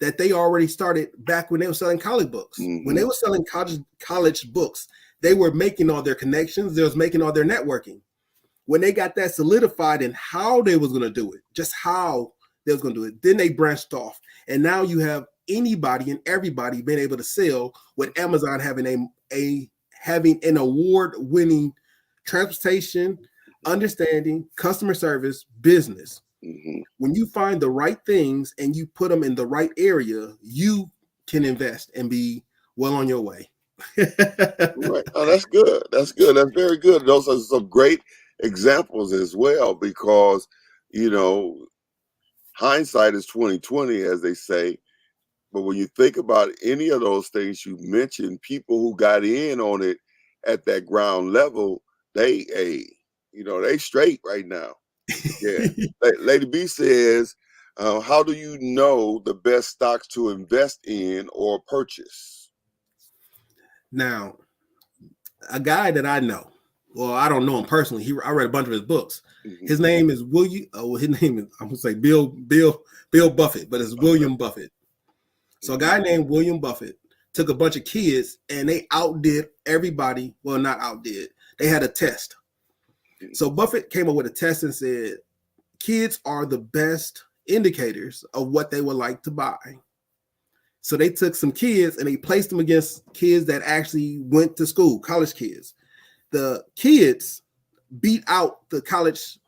that they already started back when they were selling college books. When they were selling college books, they were making all their connections. They was making all their networking. When they got that solidified in how they was going to do it, just how they was going to do it, then they branched off. And now you have anybody and everybody being able to sell, with Amazon having having an award-winning transportation, understanding, customer service, business. When you find the right things and you put them in the right area, you can invest and be well on your way. Right. Oh, that's good. That's good. That's very good. Those are some great examples as well, because, you know, hindsight is 2020, as they say. But when you think about any of those things you mentioned, people who got in on it at that ground level, they they straight right now. Yeah. Lady B says, how do you know the best stocks to invest in or purchase? Now, a guy that I know, well, I don't know him personally. I read a bunch of his books. Mhm. His name is William. Oh, his name is, I'm gonna say Bill Buffett, but it's William Buffett. So a guy named William Buffett took a bunch of kids and they outdid everybody. Well, not outdid. They had a test. So Buffett came up with a test and said, kids are the best indicators of what they would like to buy. So they took some kids and they placed them against kids that actually went to school, college kids. The kids beat out the college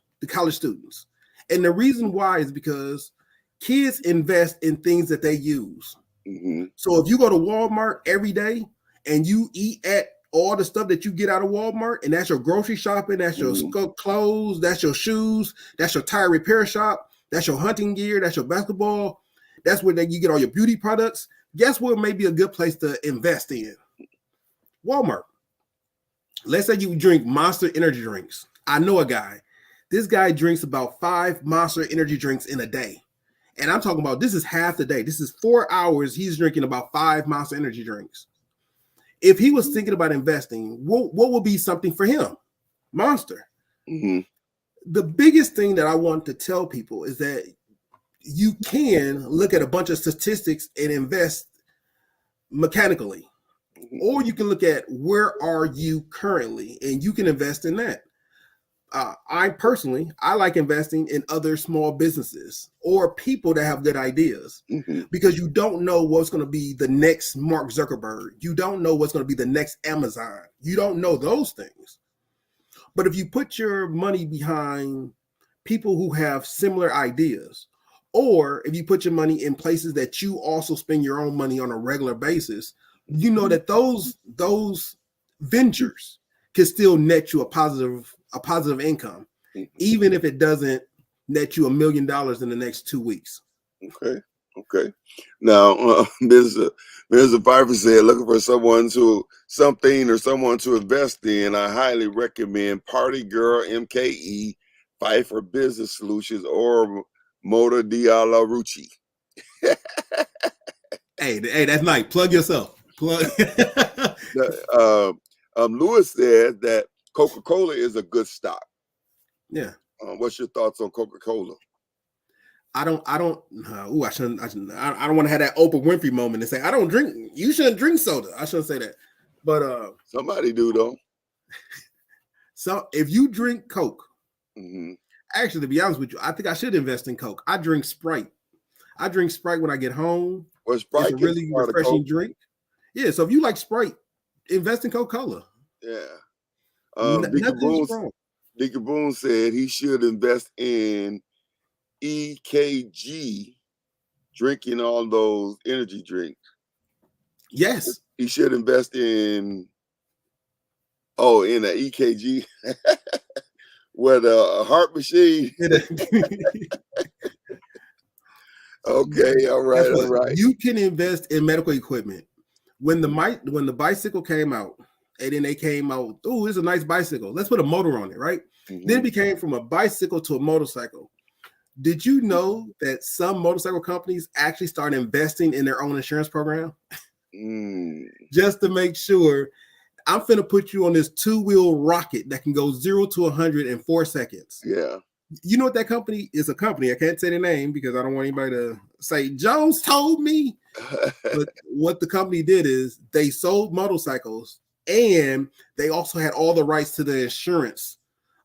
students. And the reason why is because kids invest in things that they use. Mm-hmm. So if you go to Walmart every day and you eat at all the stuff that you get out of Walmart, and that's your grocery shopping, that's your clothes, that's your shoes, that's your tire repair shop, that's your hunting gear, that's your basketball, that's where you get all your beauty products. Guess what may be a good place to invest in? Walmart. Let's say you drink Monster energy drinks. I know a guy. This guy drinks about 5 Monster energy drinks in a day. And I'm talking about, this is half the day. This is 4 hours. He's drinking about 5 Monster energy drinks. If he was thinking about investing, what would be something for him? Monster. Mm-hmm. The biggest thing that I want to tell people is that you can look at a bunch of statistics and invest mechanically. Or you can look at where are you currently, and you can invest in that. I like investing in other small businesses or people that have good ideas, because you don't know what's going to be the next Mark Zuckerberg. You don't know what's going to be the next Amazon. You don't know those things. But if you put your money behind people who have similar ideas, or if you put your money in places that you also spend your own money on a regular basis, you know that those ventures can still net you a positive income, even if it doesn't net you $1 million in the next 2 weeks. Okay. Now, Mr. Piper said, looking for something or someone to invest in. I highly recommend Party Girl MKE, Pfeiffer Business Solutions, or Motor Diala Rucci. Hey, that's nice. Plug yourself. Plug. Lewis said that Coca-Cola is a good stock. Yeah. What's your thoughts on Coca-Cola? I don't want to have that Oprah Winfrey moment and say, I don't drink. You shouldn't drink soda. I shouldn't say that. But somebody do though. So if you drink Coke, actually, to be honest with you, I think I should invest in Coke. I drink Sprite. I drink Sprite when I get home. Well, Sprite it's a really refreshing drink. Yeah, so if you like Sprite, invest in Coca-Cola. Yeah. Deacon Boone said he should invest in EKG, drinking all those energy drinks. Yes. He should invest in the EKG with a heart machine. Okay, all right. You can invest in medical equipment. When the bicycle came out, and then they came out, oh, it's a nice bicycle. Let's put a motor on it, right? Then it became from a bicycle to a motorcycle. Did you know that some motorcycle companies actually start investing in their own insurance program? Just to make sure. I'm finna put you on this 2-wheel rocket that can go 0 to 100 in 4 seconds. Yeah. You know what that company is? A company. I can't say the name because I don't want anybody to say Jones told me. But what the company did is they sold motorcycles, and they also had all the rights to the insurance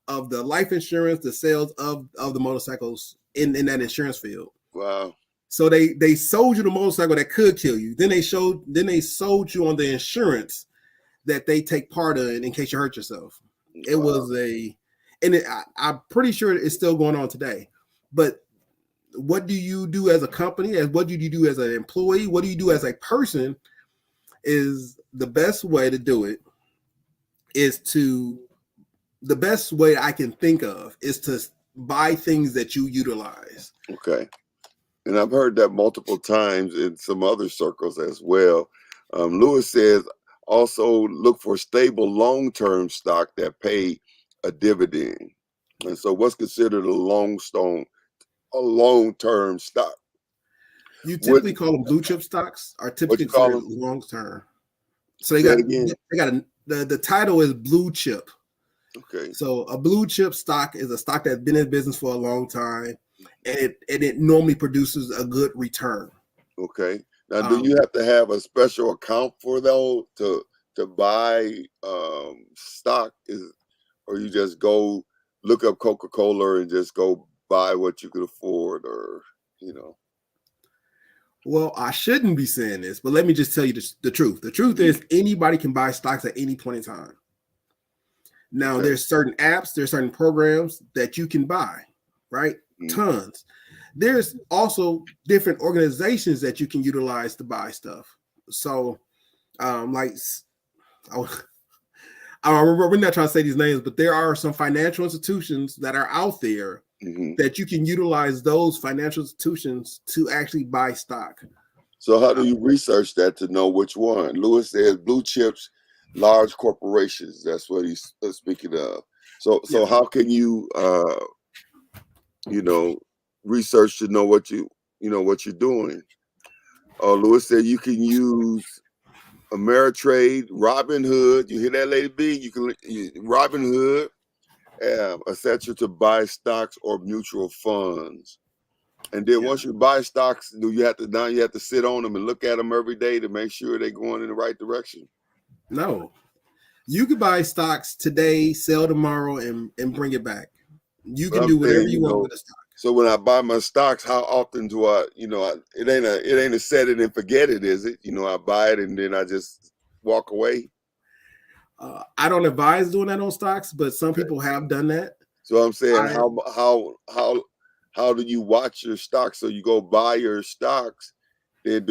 of the life insurance, the sales of the motorcycles in that insurance field. Wow. So they sold you the motorcycle that could kill you. Then they sold you on the insurance that they take part in case you hurt yourself. It was I'm pretty sure it's still going on today. But what do you do as a company? What do you do as an employee? What do you do as a person? Is the best way to do it the best way I can think of is to buy things that you utilize. Okay. And I've heard that multiple times in some other circles as well. Lewis says also look for stable long-term stock that pay a dividend. And so, what's considered a long-term stock? You What typically call them blue chip stocks, are what typically you call considered them? long term. So Say it again. the title is blue chip. Okay. So a blue chip stock is a stock that's been in business for a long time, and it normally produces a good return. Okay. Now, do you have to have a special account for those to buy stock? Or you just go look up Coca-Cola and just go buy what you could afford, or Well, I shouldn't be saying this, but let me just tell you the truth. The truth is anybody can buy stocks at any point in time. Now, Okay. there's certain apps, there's certain programs that you can buy, right? Tons. There's also different organizations that you can utilize to buy stuff. So, like, we're not trying to say these names, but there are some financial institutions that are out there that you can utilize those financial institutions to actually buy stock. So how do you research that to know which one? Lewis says blue chips, large corporations. That's what he's speaking of. So how can you research to know what what you're doing? Lewis said you can use Ameritrade, Robinhood. You hear that, Lady B? You can Robinhood, etc. to buy stocks or mutual funds. And then once you buy stocks, you have to sit on them and look at them every day to make sure they're going in the right direction. No, you could buy stocks today, sell tomorrow, and bring it back. You can do whatever you want with the stock. So when I buy my stocks, how often do I, it ain't a set it and forget it, is it? I buy it and then I just walk away. I don't advise doing that on stocks, but some people have done that. So I'm saying, how do you watch your stocks? So you go buy your stocks, then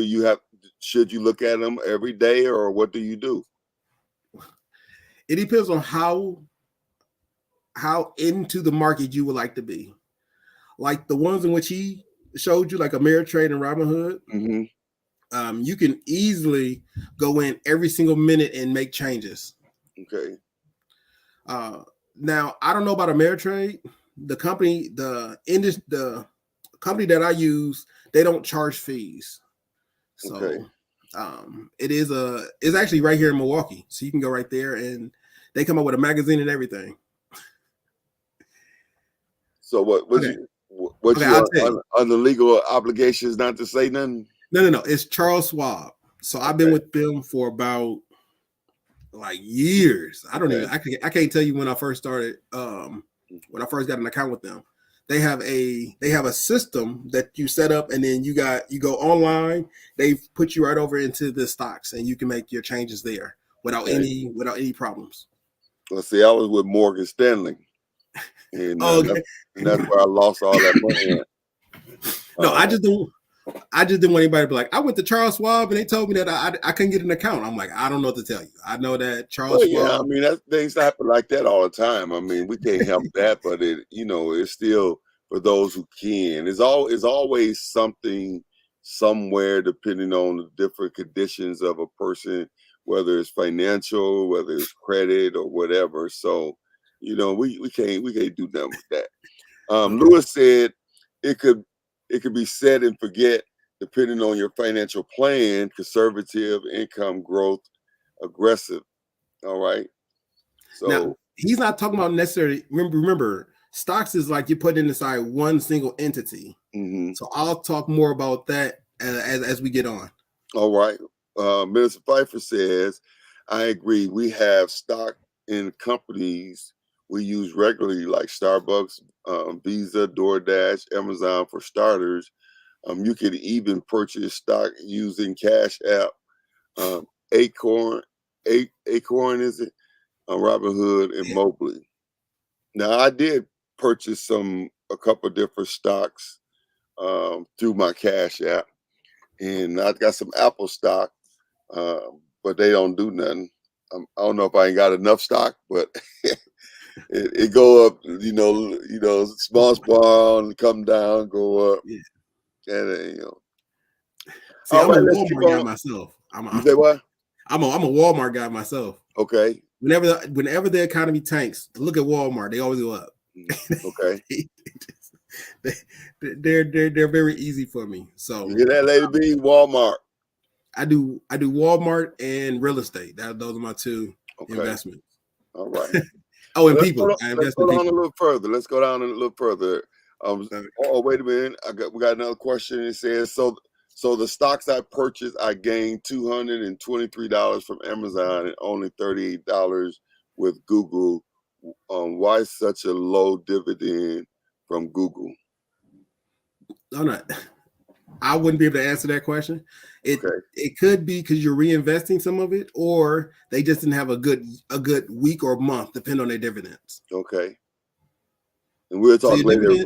should you look at them every day, or what do you do? It depends on how into the market you would like to be. Like the ones in which he showed you, like Ameritrade and Robinhood, you can easily go in every single minute and make changes. Okay. Now I don't know about Ameritrade. The company that I use, they don't charge fees. So okay. It's actually right here in Milwaukee. So you can go right there and they come up with a magazine and everything. So under legal obligations not to say nothing? No. It's Charles Schwab. So I've been with them for about like years. I can't tell you when I first started. When I first got an account with them, they have a system that you set up, and then you go online. They put you right over into the stocks, and you can make your changes there without any problems. Well, see, I was with Morgan Stanley, and that's where I lost all that money. No, I just didn't want anybody to be like, I went to Charles Schwab and they told me that I couldn't get an account. I'm like, I don't know what to tell you. I know that Charles Schwab. Yeah, I mean, things happen like that all the time. I mean, we can't help that, but it's still for those who can. It's always something somewhere, depending on the different conditions of a person, whether it's financial, whether it's credit or whatever. So, we can't do nothing with that. Lewis said it could be set and forget depending on your financial plan: conservative, income growth, aggressive. All right. So now, he's not talking about necessarily. Remember, stocks is like you're putting inside one single entity. So I'll talk more about that as we get on. All right. Minister Pfeiffer says, I agree. We have stock in companies we use regularly, like Starbucks, Visa, DoorDash, Amazon for starters. You can even purchase stock using Cash App, Acorn is it? Robinhood and Mobley. Now I did purchase a couple of different stocks through my Cash App, and I got some Apple stock, but they don't do nothing. I don't know if I ain't got enough stock, but it go up, small, and come down, go up. Yeah. And you know. See, All I'm a right, let's keep Walmart guy on. myself. You say what? I'm a Walmart guy myself. Okay. Whenever the economy tanks, look at Walmart. They always go up. Okay. They're very easy for me. So You hear that, Lady B? Walmart. I do Walmart and real estate. Those are my two investments. All right. Oh, and Let's people. let's go down a little further. Let's go down a little further. Oh, wait a minute. We got another question. It says, so the stocks I purchased, I gained $223 from Amazon and only $38 with Google. Why such a low dividend from Google? I'm not. I wouldn't be able to answer that question. It could be because you're reinvesting some of it, or they just didn't have a good week or month, depending on their dividends. Okay. And we'll talk later.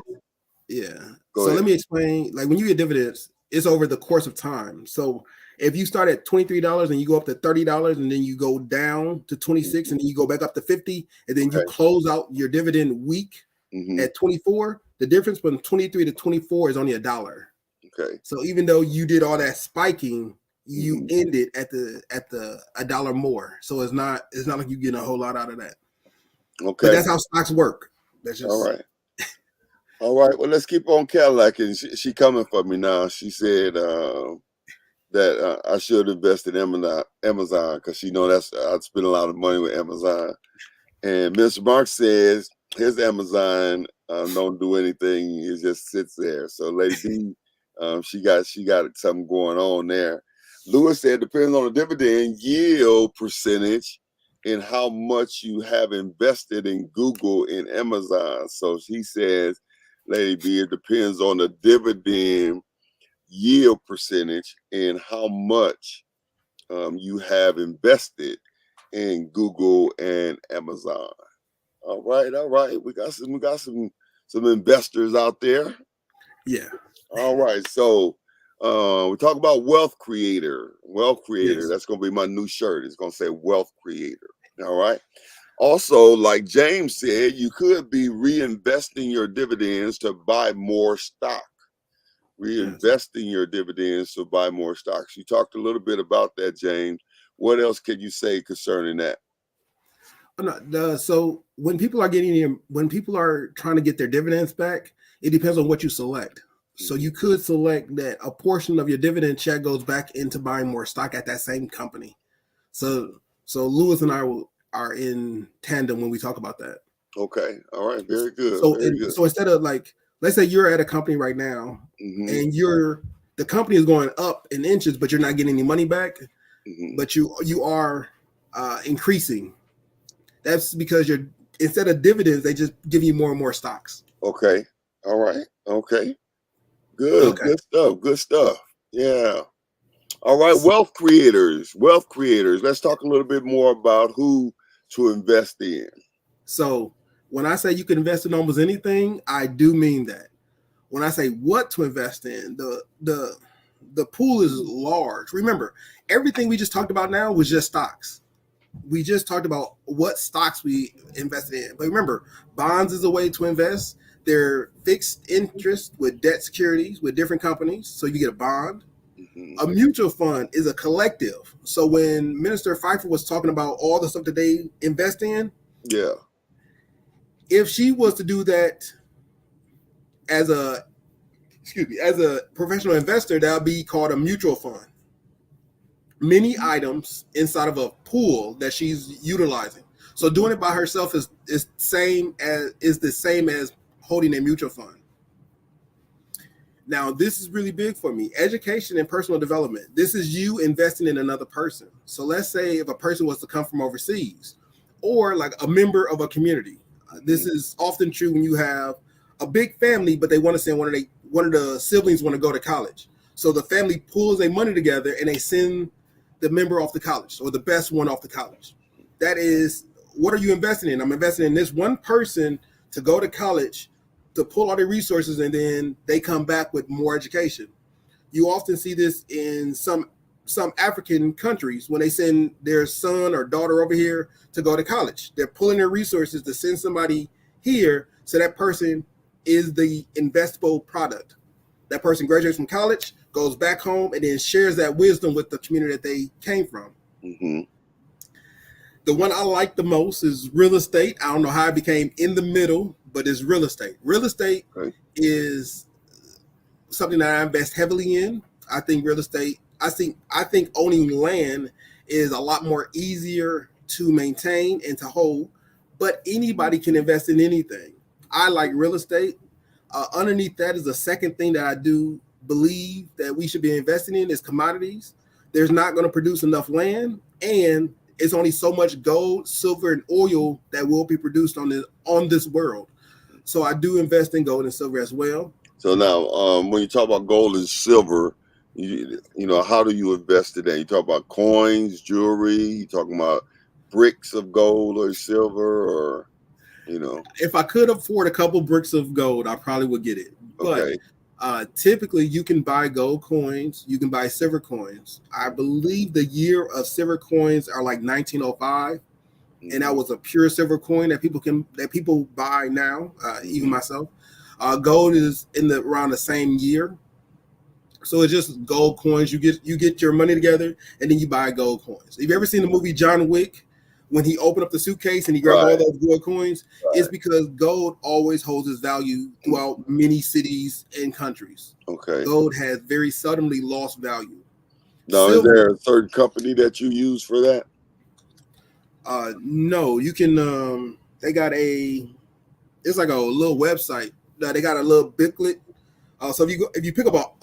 Yeah. So let me explain. Like when you get dividends, it's over the course of time. So if you start at $23 and you go up to $30 and then you go down to 26 and then you go back up to 50 and then you close out your dividend week at 24, the difference from 23 to 24 is only $1. Okay. So even though you did all that spiking, you ended at the $1 more. So it's not like you getting a whole lot out of that. Okay. But that's how stocks work. That's just all right. All right. Well, let's keep on Cadillac. And she coming for me now. She said that I should invest in Amazon because she know I'd spend a lot of money with Amazon. And Mr. Mark says his Amazon don't do anything. It just sits there. So Lady B, she got something going on there. Lewis said depends on the dividend yield percentage and how much you have invested in Google and Amazon. So he says, Lady B, it depends on the dividend yield percentage and how much you have invested in Google and Amazon. All right. We got some investors out there. Yeah. All right. So we talk about wealth creator. Yes. That's gonna be my new shirt. It's gonna say wealth creator. All right. Also, like James said, you could be reinvesting your dividends to buy more stock. Reinvesting your dividends to buy more stocks. You talked a little bit about that, James. What else can you say concerning that? So when people are trying to get their dividends back, it depends on what you select. So you could select that a portion of your dividend check goes back into buying more stock at that same company. So Lewis and I are in tandem when we talk about that. Okay. All right. Very good. So instead of like, let's say you're at a company right now and the company is going up in inches, but you're not getting any money back, but you are increasing. That's because instead of dividends, they just give you more and more stocks. Okay. All right. Okay. Good. Okay. Good stuff. Yeah. All right. Wealth creators. Let's talk a little bit more about who to invest in. So when I say you can invest in almost anything, I do mean that. When I say what to invest in, the pool is large. Remember, everything we just talked about now was just stocks. We just talked about what stocks we invested in. But remember, bonds is a way to invest. They're fixed interest with debt securities with different companies. So you get a bond. A mutual fund is a collective. So when Minister Pfeiffer was talking about all the stuff that they invest in, if she was to do that as a professional investor, that would be called a mutual fund. Many items inside of a pool that she's utilizing. So doing it by herself is the same as holding a mutual fund. Now, this is really big for me. Education and personal development. This is you investing in another person. So let's say if a person was to come from overseas or like a member of a community. This is often true when you have a big family, but they want to send one of the siblings want to go to college. So the family pulls their money together and they send the member off to college or the best one off to college. That is, what are you investing in? I'm investing in this one person to go to college, to pull all their resources, and then they come back with more education. You often see this in some African countries when they send their son or daughter over here to go to college. They're pulling their resources to send somebody here so that person is the investable product. That person graduates from college, goes back home, and then shares that wisdom with the community that they came from. Mm-hmm. The one I like the most is real estate. I don't know how I became in the middle, but it's real estate. Real estate is something that I invest heavily in. I think real estate, I think owning land is a lot more easier to maintain and to hold, but anybody can invest in anything. I like real estate. Underneath that is the second thing that I do believe that we should be investing in is commodities. There's not going to produce enough land, and it's only so much gold, silver, and oil that will be produced on this world. So I do invest in gold and silver as well. So now, when you talk about gold and silver, you know, how do you invest in that? You talk about coins, jewelry. You talking about bricks of gold or silver, or you know? If I could afford a couple bricks of gold, I probably would get it. But typically, you can buy gold coins. You can buy silver coins. I believe the year of silver coins are like 1905, and that was a pure silver coin that people buy now. Even myself. Gold is around the same year, so it's just gold coins. You get your money together, and then you buy gold coins. Have you ever seen the movie John Wick? When he opened up the suitcase and he grabbed all those gold coins, it's because gold always holds its value throughout many cities and countries. Okay. Gold has very seldomly lost value. Now, is there a certain company that you use for that? No, you can. They got it's like a little website. They got a little booklet. So if you pick up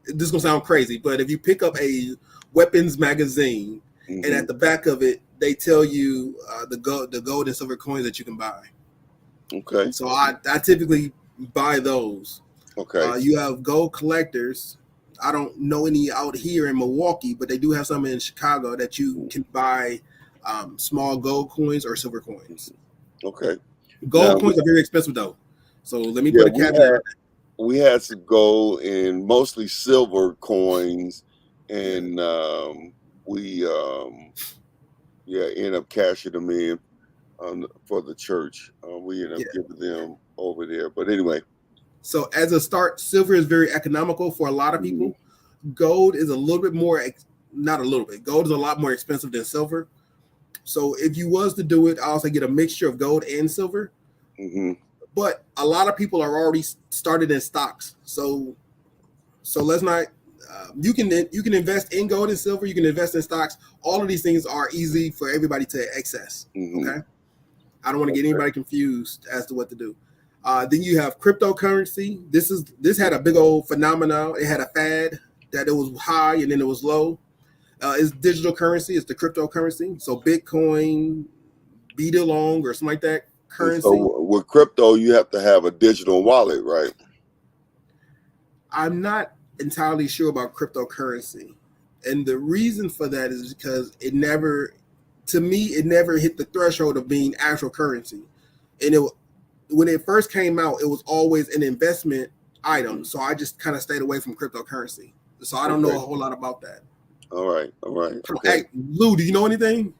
this is gonna sound crazy, but if you pick up a weapons magazine, and at the back of it, they tell you the gold and silver coins that you can buy. Okay. So I typically buy those. Okay. You have gold collectors. I don't know any out here in Milwaukee, but they do have some in Chicago that you can buy small gold coins or silver coins. Okay. Gold coins are very expensive though. So let me put a caveat. We had some gold and mostly silver coins, and we end up cashing them in for the church. We end up giving them over there. But anyway. So as a start, silver is very economical for a lot of people. Gold is a little bit more, not a little bit. Gold is a lot more expensive than silver. So if you was to do it, I also get a mixture of gold and silver. But a lot of people are already started in stocks. So let's not. You can invest in gold and silver. You can invest in stocks. All of these things are easy for everybody to access. Okay, I don't want to get anybody confused as to what to do. Then you have cryptocurrency. This had a big old phenomenon. It had a fad that it was high and then it was low. It's digital currency. It's the cryptocurrency. So Bitcoin, BTC or something like that currency. So with crypto, you have to have a digital wallet, right? I'm not entirely sure about cryptocurrency, and the reason for that is because it never hit the threshold of being actual currency, and when it first came out, it was always an investment item. So I just kind of stayed away from cryptocurrency. So I don't know a whole lot about that. All right. Okay. Hey, Lou, do you know anything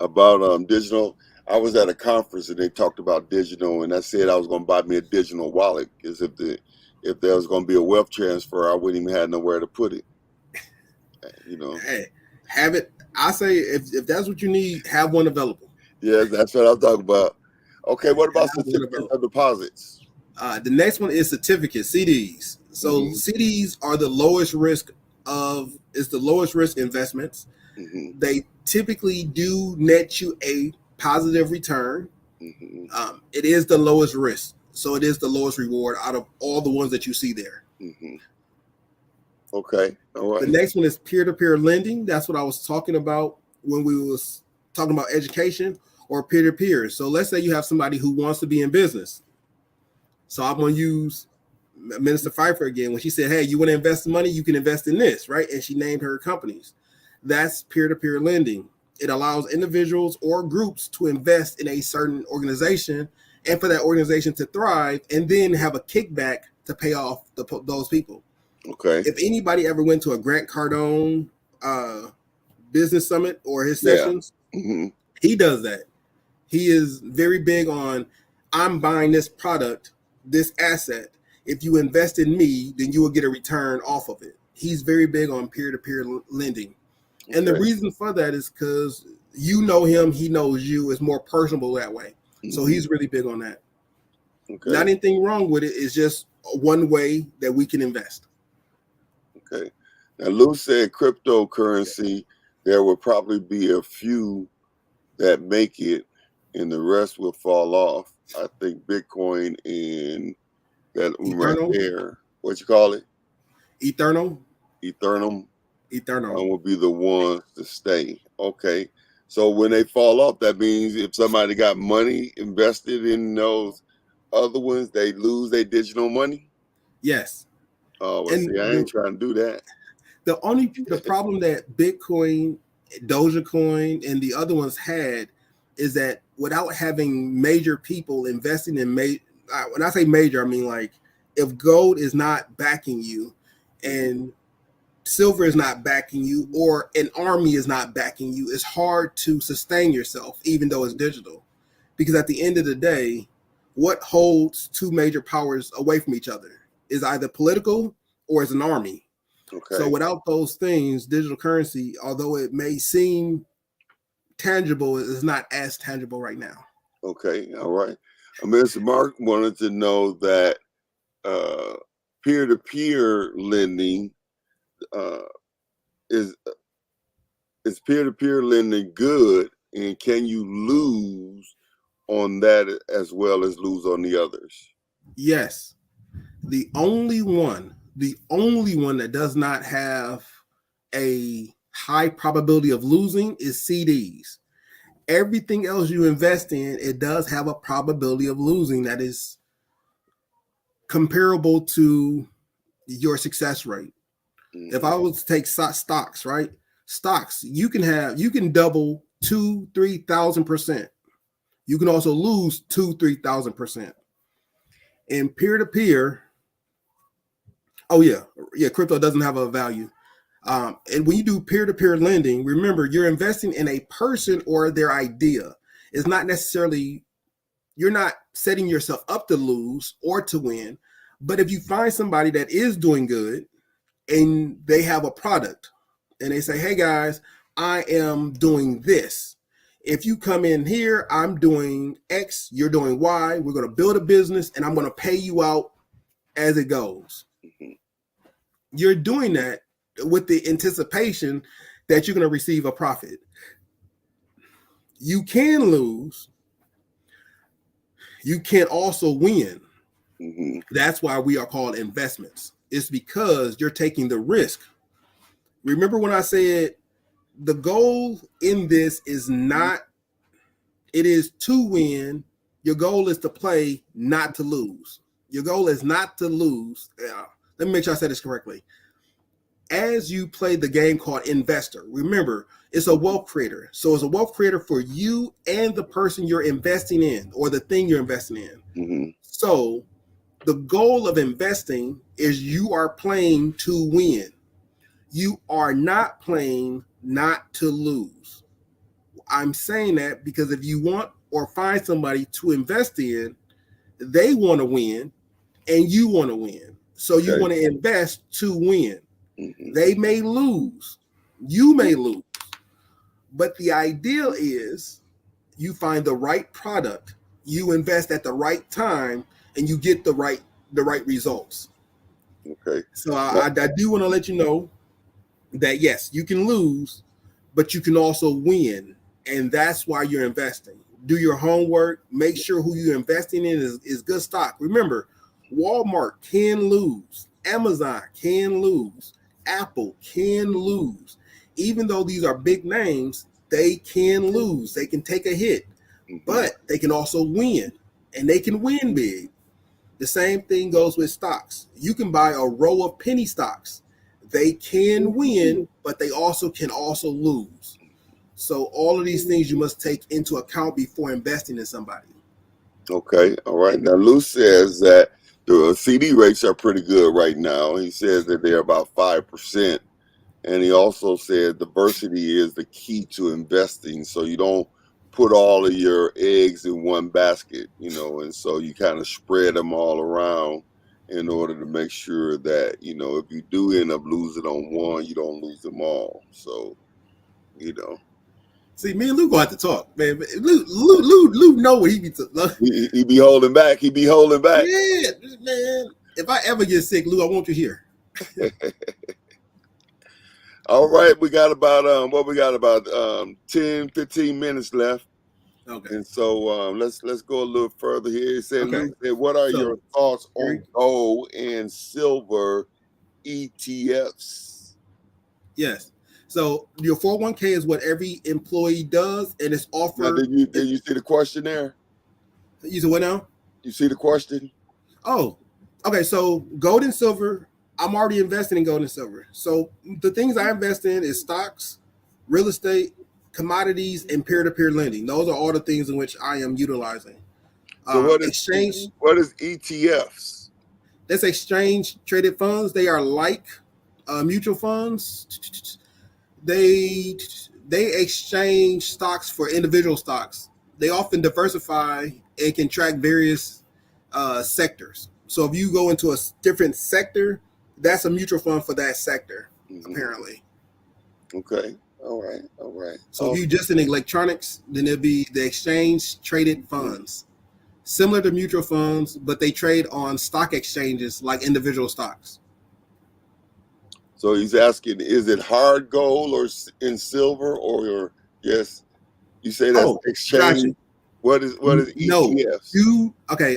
about digital? I was at a conference and they talked about digital, and I said I was going to buy me a digital wallet because if there was going to be a wealth transfer, I wouldn't even have nowhere to put it. You know. Hey, have it. I say if that's what you need, have one available. Yeah, that's what I'm talking about. Okay, what about certificates of deposits? The next one is certificates, CDs. So CDs are the lowest risk investments. They typically do net you a positive return. It is the lowest risk, so it is the lowest reward out of all the ones that you see there. Okay, all right. The next one is peer-to-peer lending. That's what I was talking about when we was talking about education or peer-to-peer. So let's say you have somebody who wants to be in business. So I'm going to use Minister Pfeiffer again. When she said, hey, you want to invest money, you can invest in this, right? And she named her companies. That's peer-to-peer lending. It allows individuals or groups to invest in a certain organization and for that organization to thrive and then have a kickback to pay off those people. Okay. If anybody ever went to a Grant Cardone business summit or his sessions, he does that. He is very big on, I'm buying this product, this asset, if you invest in me, then you will get a return off of it. He's very big on peer-to-peer lending. And the reason for that is because you know him, he knows you. It's more personable that way. So he's really big on that. Okay. Not anything wrong with it. It's just one way that we can invest. Okay. Now, Lou said cryptocurrency, there will probably be a few that make it and the rest will fall off. I think Bitcoin and that right there, what you call it? Ethereum will be the ones to stay. Okay. So when they fall off, that means if somebody got money invested in those other ones, they lose their digital money? Yes. Oh, well, see, I ain't trying to do that. The problem that Bitcoin, Dogecoin, and the other ones had is that without having major people investing in when I say major, I mean like if gold is not backing you and silver is not backing you or an army is not backing you, it's hard to sustain yourself, even though it's digital. Because at the end of the day, what holds two major powers away from each other is either political or is an army. Okay. So without those things, digital currency, although it may seem tangible, is not as tangible right now. Okay, all right. Mr. Mark wanted to know that peer-to-peer lending is peer-to-peer lending good, and can you lose on that as well as lose on the others? Yes. The only one that does not have a high probability of losing is CDs. Everything else you invest in, it does have a probability of losing that is comparable to your success rate. If I was to take stocks, right? Stocks, you can double 2,000-3,000%. You can also lose 2,000-3,000%. And peer-to-peer, crypto doesn't have a value. And when you do peer-to-peer lending, remember, you're investing in a person or their idea. It's not necessarily, you're not setting yourself up to lose or to win. But if you find somebody that is doing good and they have a product and they say, hey guys, I am doing this. If you come in here, I'm doing X, you're doing Y. We're going to build a business and I'm going to pay you out as it goes. You're doing that with the anticipation that you're going to receive a profit. You can lose. You can also win. That's why we are called investments. It's because you're taking the risk. Remember when I said the goal in this is not, it is to win. Your goal is to play, not to lose. Your goal is not to lose. Let me make sure I said this correctly. As you play the game called Investor, remember, it's a wealth creator. So it's a wealth creator for you and the person you're investing in or the thing you're investing in. So the goal of investing is you are playing to win. You are not playing not to lose. I'm saying that because if you want or find somebody to invest in, they want to win and you want to win. So you want to invest to win. They may lose. You may lose. But the ideal is you find the right product, you invest at the right time, and you get the right results. Okay. So I do want to let you know that yes, you can lose, but you can also win. And that's why you're investing. Do your homework. Make sure who you're investing in is good stock. Remember, Walmart can lose. Amazon can lose. Apple can lose. Even though these are big names, they can lose. They can take a hit, but they can also win, and they can win big. The same thing goes with stocks. You can buy a row of penny stocks. They can win, but they can also lose. So all of these things you must take into account before investing in somebody. Okay. All right. Now, Lou says that the CD rates are pretty good right now. He says that they're about 5%. And he also said diversity is the key to investing. So you don't put all of your eggs in one basket, and so you kind of spread them all around in order to make sure that, if you do end up losing on one, you don't lose them all. So, See, me and Lou gonna have to talk, man. Lou know what he be. he be holding back. He be holding back. Yeah, man. If I ever get sick, Lou, I want you here. All right, we got about 10, 15 minutes left. Okay. And so let's go a little further here. It said, Okay. Lou said, what are your thoughts on gold and silver ETFs? Yes. So your 401k is what every employee does, and it's offered. Now, did you see the question there? You said what now? You see the question? Oh, okay. So gold and silver, I'm already investing in gold and silver. So the things I invest in is stocks, real estate, commodities, and peer-to-peer lending. Those are all the things in which I am utilizing. So what is exchange? What is ETFs? That's exchange traded funds. They are like mutual funds. They exchange stocks for individual stocks. They often diversify and can track various sectors. So if you go into a different sector, that's a mutual fund for that sector, apparently. Okay. All right. So if you just in electronics, then it'd be the exchange traded funds, similar to mutual funds, but they trade on stock exchanges like individual stocks. So he's asking, is it hard gold or in silver or yes? You say that's exchange. Gotcha. What is ETFs? No,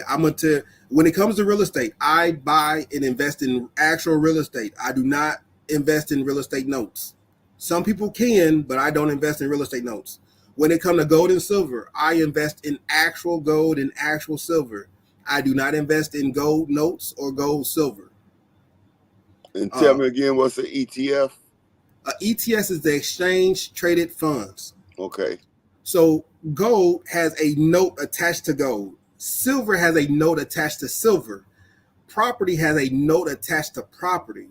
I'm gonna tell. When it comes to real estate, I buy and invest in actual real estate. I do not invest in real estate notes. Some people can, but I don't invest in real estate notes. When it comes to gold and silver, I invest in actual gold and actual silver. I do not invest in gold notes or gold silver. And tell me again, what's an ETF? ETS is the exchange traded funds. Okay. So gold has a note attached to gold. Silver has a note attached to silver. Property has a note attached to property.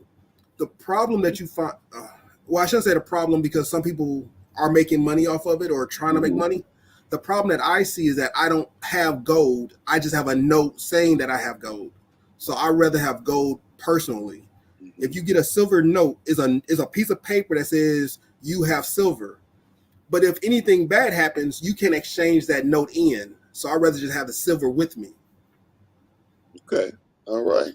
The problem that you find, I shouldn't say the problem because some people are making money off of it or trying to make money. The problem that I see is that I don't have gold. I just have a note saying that I have gold. So I'd rather have gold personally. If you get a silver note, is a piece of paper that says you have silver. But if anything bad happens, you can exchange that note in. So I'd rather just have the silver with me. Okay. All right.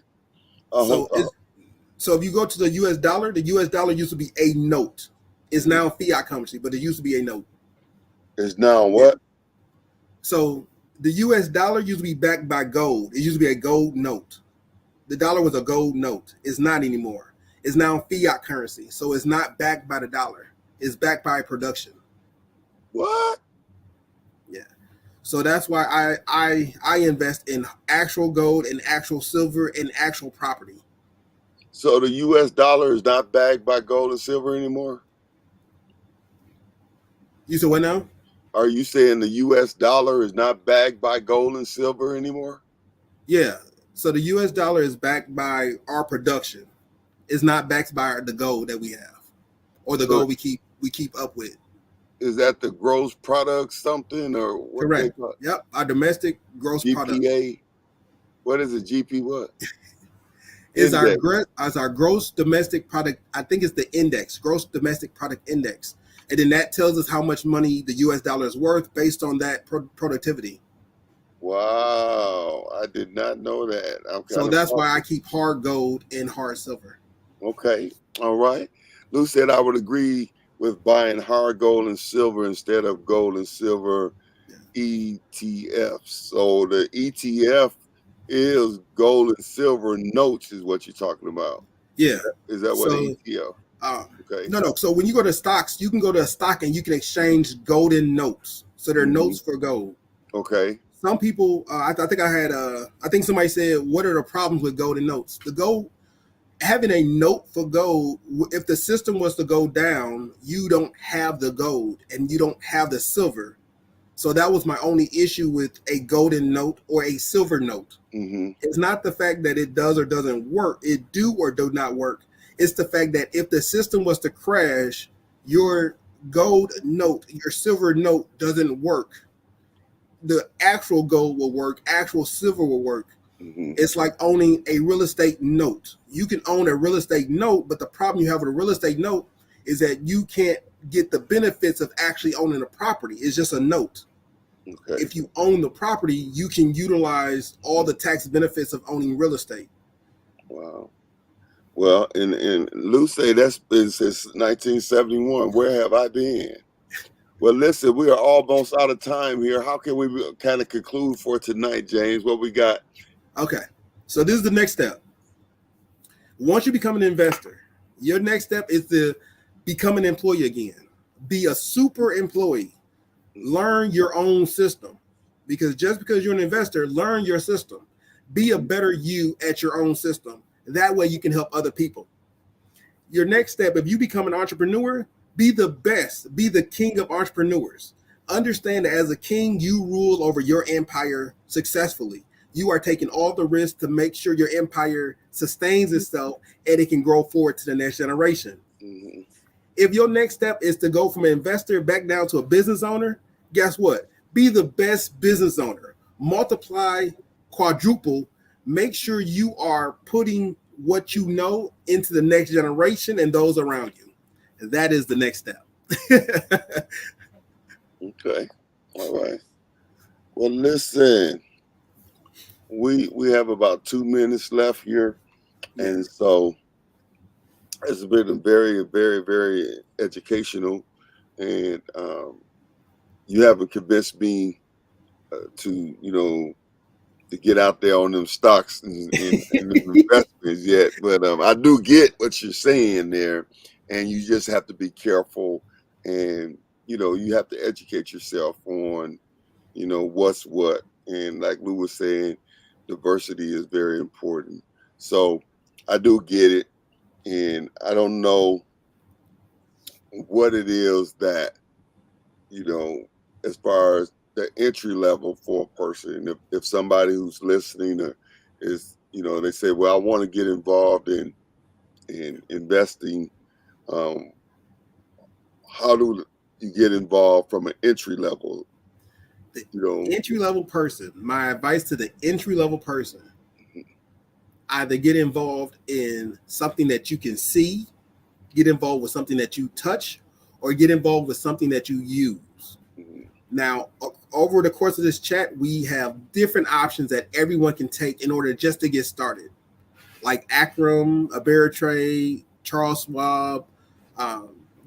So if you go to the US dollar used to be a note. It's now fiat currency, but it used to be a note. It's now what? So the US dollar used to be backed by gold. It used to be a gold note. The dollar was a gold note. It's not anymore. It's now fiat currency. So it's not backed by the dollar. It's backed by production. What? Yeah. So that's why I invest in actual gold and actual silver and actual property. So the US dollar is not backed by gold and silver anymore? You said what now? Are you saying the US dollar is not backed by gold and silver anymore? Yeah. So the US dollar is backed by our production. It's not backed by the gold that we have or the gold we keep up with. Is that the gross product something or what? Correct. Yep. Our domestic gross product. GPA. What is it? GP what? Is our gross domestic product. I think it's the index, gross domestic product index. And then that tells us how much money the US dollar is worth based on that productivity. Wow. I did not know that. So that's why I keep hard gold and hard silver. Okay. All right. Lou said I would agree with buying hard gold and silver instead of gold and silver ETFs. So the ETF is gold and silver notes is what you're talking about. Yeah. Is that what an ETF? Okay. No. So when you go to stocks, you can go to a stock and you can exchange golden notes. So they're notes for gold. Okay. Some people, I think somebody said, what are the problems with golden notes? The gold, having a note for gold, if the system was to go down, you don't have the gold and you don't have the silver. So that was my only issue with a golden note or a silver note. It's not the fact that it does or doesn't work. It do or do not work. It's the fact that if the system was to crash, your gold note, your silver note doesn't work. The actual gold will work. Actual silver will work. It's like owning a real estate note. You can own a real estate note, but the problem you have with a real estate note is that you can't get the benefits of actually owning a property. It's just a note. Okay. If you own the property, you can utilize all the tax benefits of owning real estate. Wow. Well, and Lou say that's been since 1971. Where have I been? Well, listen, we are almost out of time here. How can we kind of conclude for tonight, James? What we got? Okay. So this is the next step. Once you become an investor, your next step is to become an employee again. Be a super employee. Learn your own system. Because just because you're an investor, learn your system. Be a better you at your own system. That way you can help other people. Your next step, if you become an entrepreneur, be the best, be the king of entrepreneurs. Understand that as a king, you rule over your empire successfully. You are taking all the risks to make sure your empire sustains itself and it can grow forward to the next generation. Mm-hmm. If your next step is to go from an investor back down to a business owner, guess what? Be the best business owner. Multiply, quadruple, make sure you are putting what you know into the next generation and those around you. And that is the next step. Okay. All right. Well, listen, we have about 2 minutes left here. And so it's been very, very, very educational. And you haven't convinced me to, to get out there on them stocks and investments yet. But I do get what you're saying there. And you just have to be careful. And, you have to educate yourself on, what's what. And like Lou was saying, diversity is very important. So I do get it. And I don't know what it is that, as far as the entry level for a person, if somebody who's listening is, they say, well, I want to get involved in investing. How do you get involved from an entry level? Entry level person, my advice to the entry level person, either get involved in something that you can see, get involved with something that you touch, or get involved with something that you use. Now, over the course of this chat, we have different options that everyone can take in order just to get started, like Akram, Ameritrade, Charles Schwab,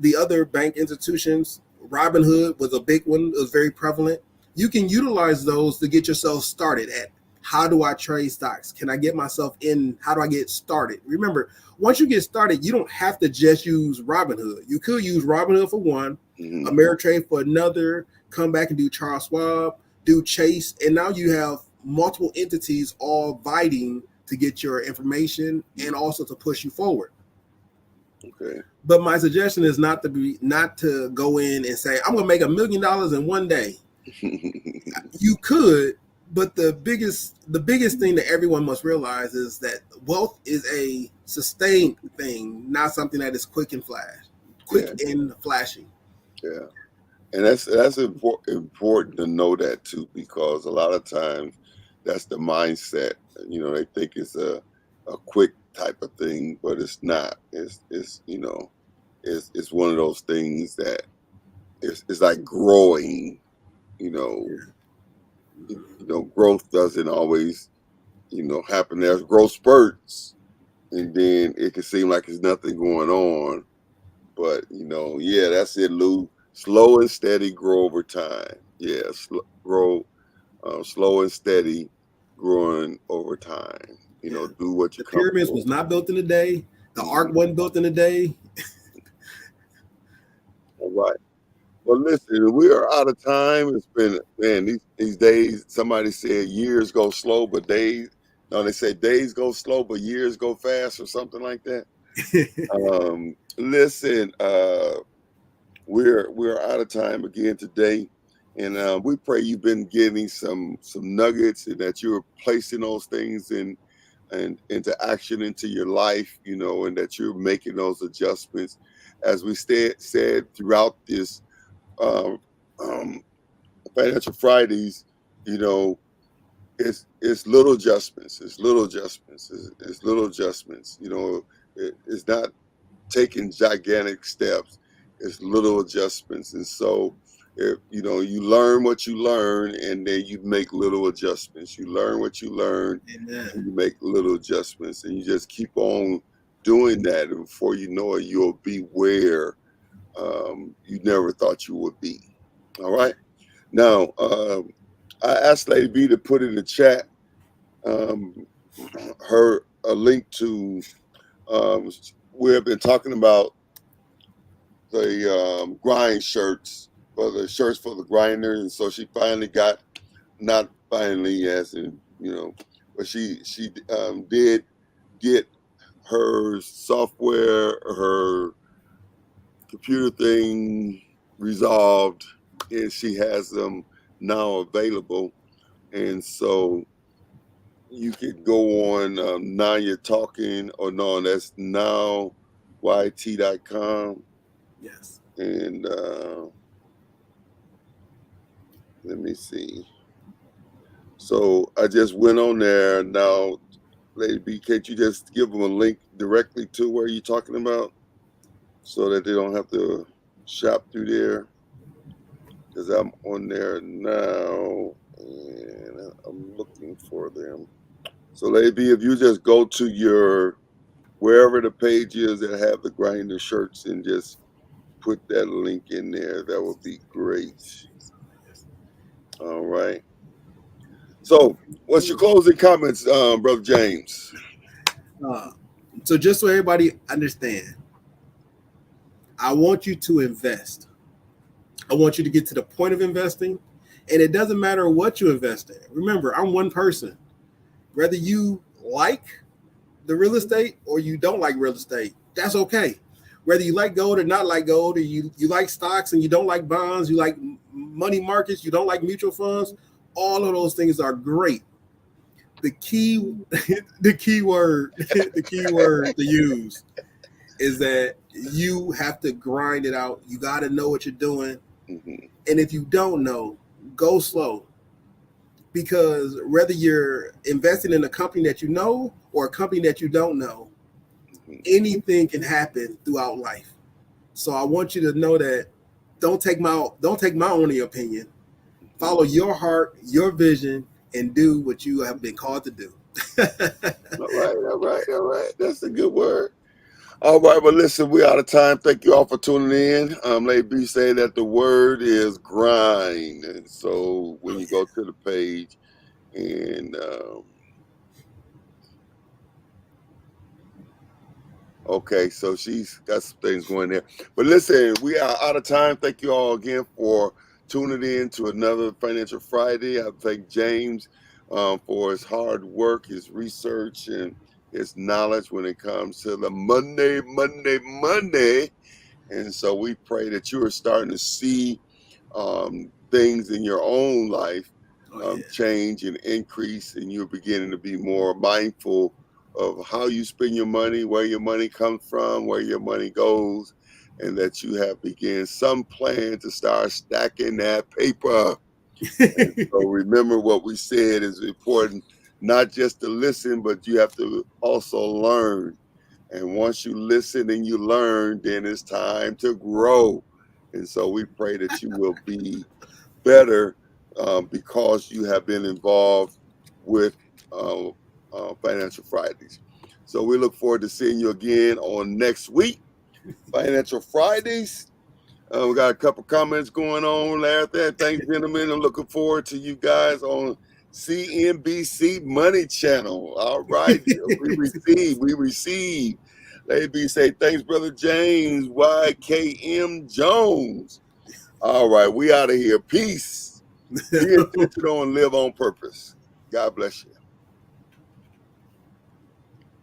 the other bank institutions. Robinhood was a big one. It was very prevalent. You can utilize those to get yourself started at how do I trade stocks? Can I get myself in? How do I get started? Remember, once you get started, you don't have to just use Robinhood. You could use Robinhood for one, Ameritrade for another, come back and do Charles Schwab, do Chase, and now you have multiple entities all vying to get your information and also to push you forward. Okay. But my suggestion is not to go in and say, I'm gonna make $1 million in one day. You could, but the biggest thing that everyone must realize is that wealth is a sustained thing, not something that is quick and flashing. Yeah. And that's important to know that too, because a lot of times that's the mindset. They think it's a quick type of thing, but it's not. It's one of those things that it's like growing. Growth doesn't always happen. There's growth spurts, and then it can seem like there's nothing going on. But that's it, Lou. Slow and steady, grow over time. Yeah, slow and steady, growing over time. Do what you. The pyramids was not built in a day. The ark wasn't built in a day. All right. Well, listen, we are out of time. It's been, man, these days. Somebody said years go slow, but days. No, they say days go slow, but years go fast, or something like that. Listen, we're out of time again today, and we pray you've been getting some nuggets and that you're placing those things into action into your life, and that you're making those adjustments. As we said throughout this Financial Fridays, it's little adjustments. It's little adjustments. It's little adjustments. You know, it's not taking gigantic steps. It's little adjustments. And so if you know, you learn what you learn, and then you make little adjustments. You learn what you learn, Amen. and you make little adjustments, and you just keep on doing that. And before you know it, you'll be where you never thought you would be. All right. Now, I asked Lady B to put in the chat her a link to. We have been talking about the grind shirts, for the shirts for the grinders, and so she finally got, not finally as in, you know, but she did get her software, her computer thing resolved, and she has them now available. And so you could go on Now You're Talking, or no, that's NowYT.com. Yes. And let me see. So I just went on there. Now, Lady B, can't you just give them a link directly to where you're talking about, so that they don't have to shop through there? Because I'm on there now and I'm looking for them. So Lady B, if you just go to your, wherever the page is that have the grinder shirts, and just put that link in there, that would be great. All right. So what's your closing comments, Brother James? So just so everybody understand, I want you to invest. I want you to get to the point of investing, and it doesn't matter what you invest in. Remember, I'm one person. Whether you like the real estate or you don't like real estate, that's okay. Whether you like gold or not like gold, or you like stocks and you don't like bonds, you like money markets, you don't like mutual funds, all of those things are great. The key word to use is that you have to grind it out. You got to know what you're doing. Mm-hmm. And if you don't know, go slow. Because whether you're investing in a company that you know or a company that you don't know, anything can happen throughout life. So I want you to know that don't take my only opinion. Follow your heart, your vision, and do what you have been called to do. All right. That's a good word. All right, but listen, we're out of time. Thank you all for tuning in. Lady B say that the word is grind. And so when you go to the page and okay, so she's got some things going there. But listen, we are out of time. Thank you all again for tuning in to another Financial Friday. I thank James for his hard work, his research, and his knowledge when it comes to the Monday. And so we pray that you are starting to see things in your own life change and increase, and you're beginning to be more mindful of how you spend your money, where your money comes from, where your money goes, and that you have begun some plan to start stacking that paper. And so remember what we said is important, not just to listen, but you have to also learn. And once you listen and you learn, then it's time to grow. And so we pray that you will be better because you have been involved with Financial Fridays. So we look forward to seeing you again on next week, Financial Fridays. We got a couple comments going on there. Thanks, gentlemen. I'm looking forward to you guys on CNBC Money Channel. All right. We receive. Lady B say, thanks, Brother James, YKM Jones. All right. We out of here. Peace. Be intentional and live on purpose. God bless you.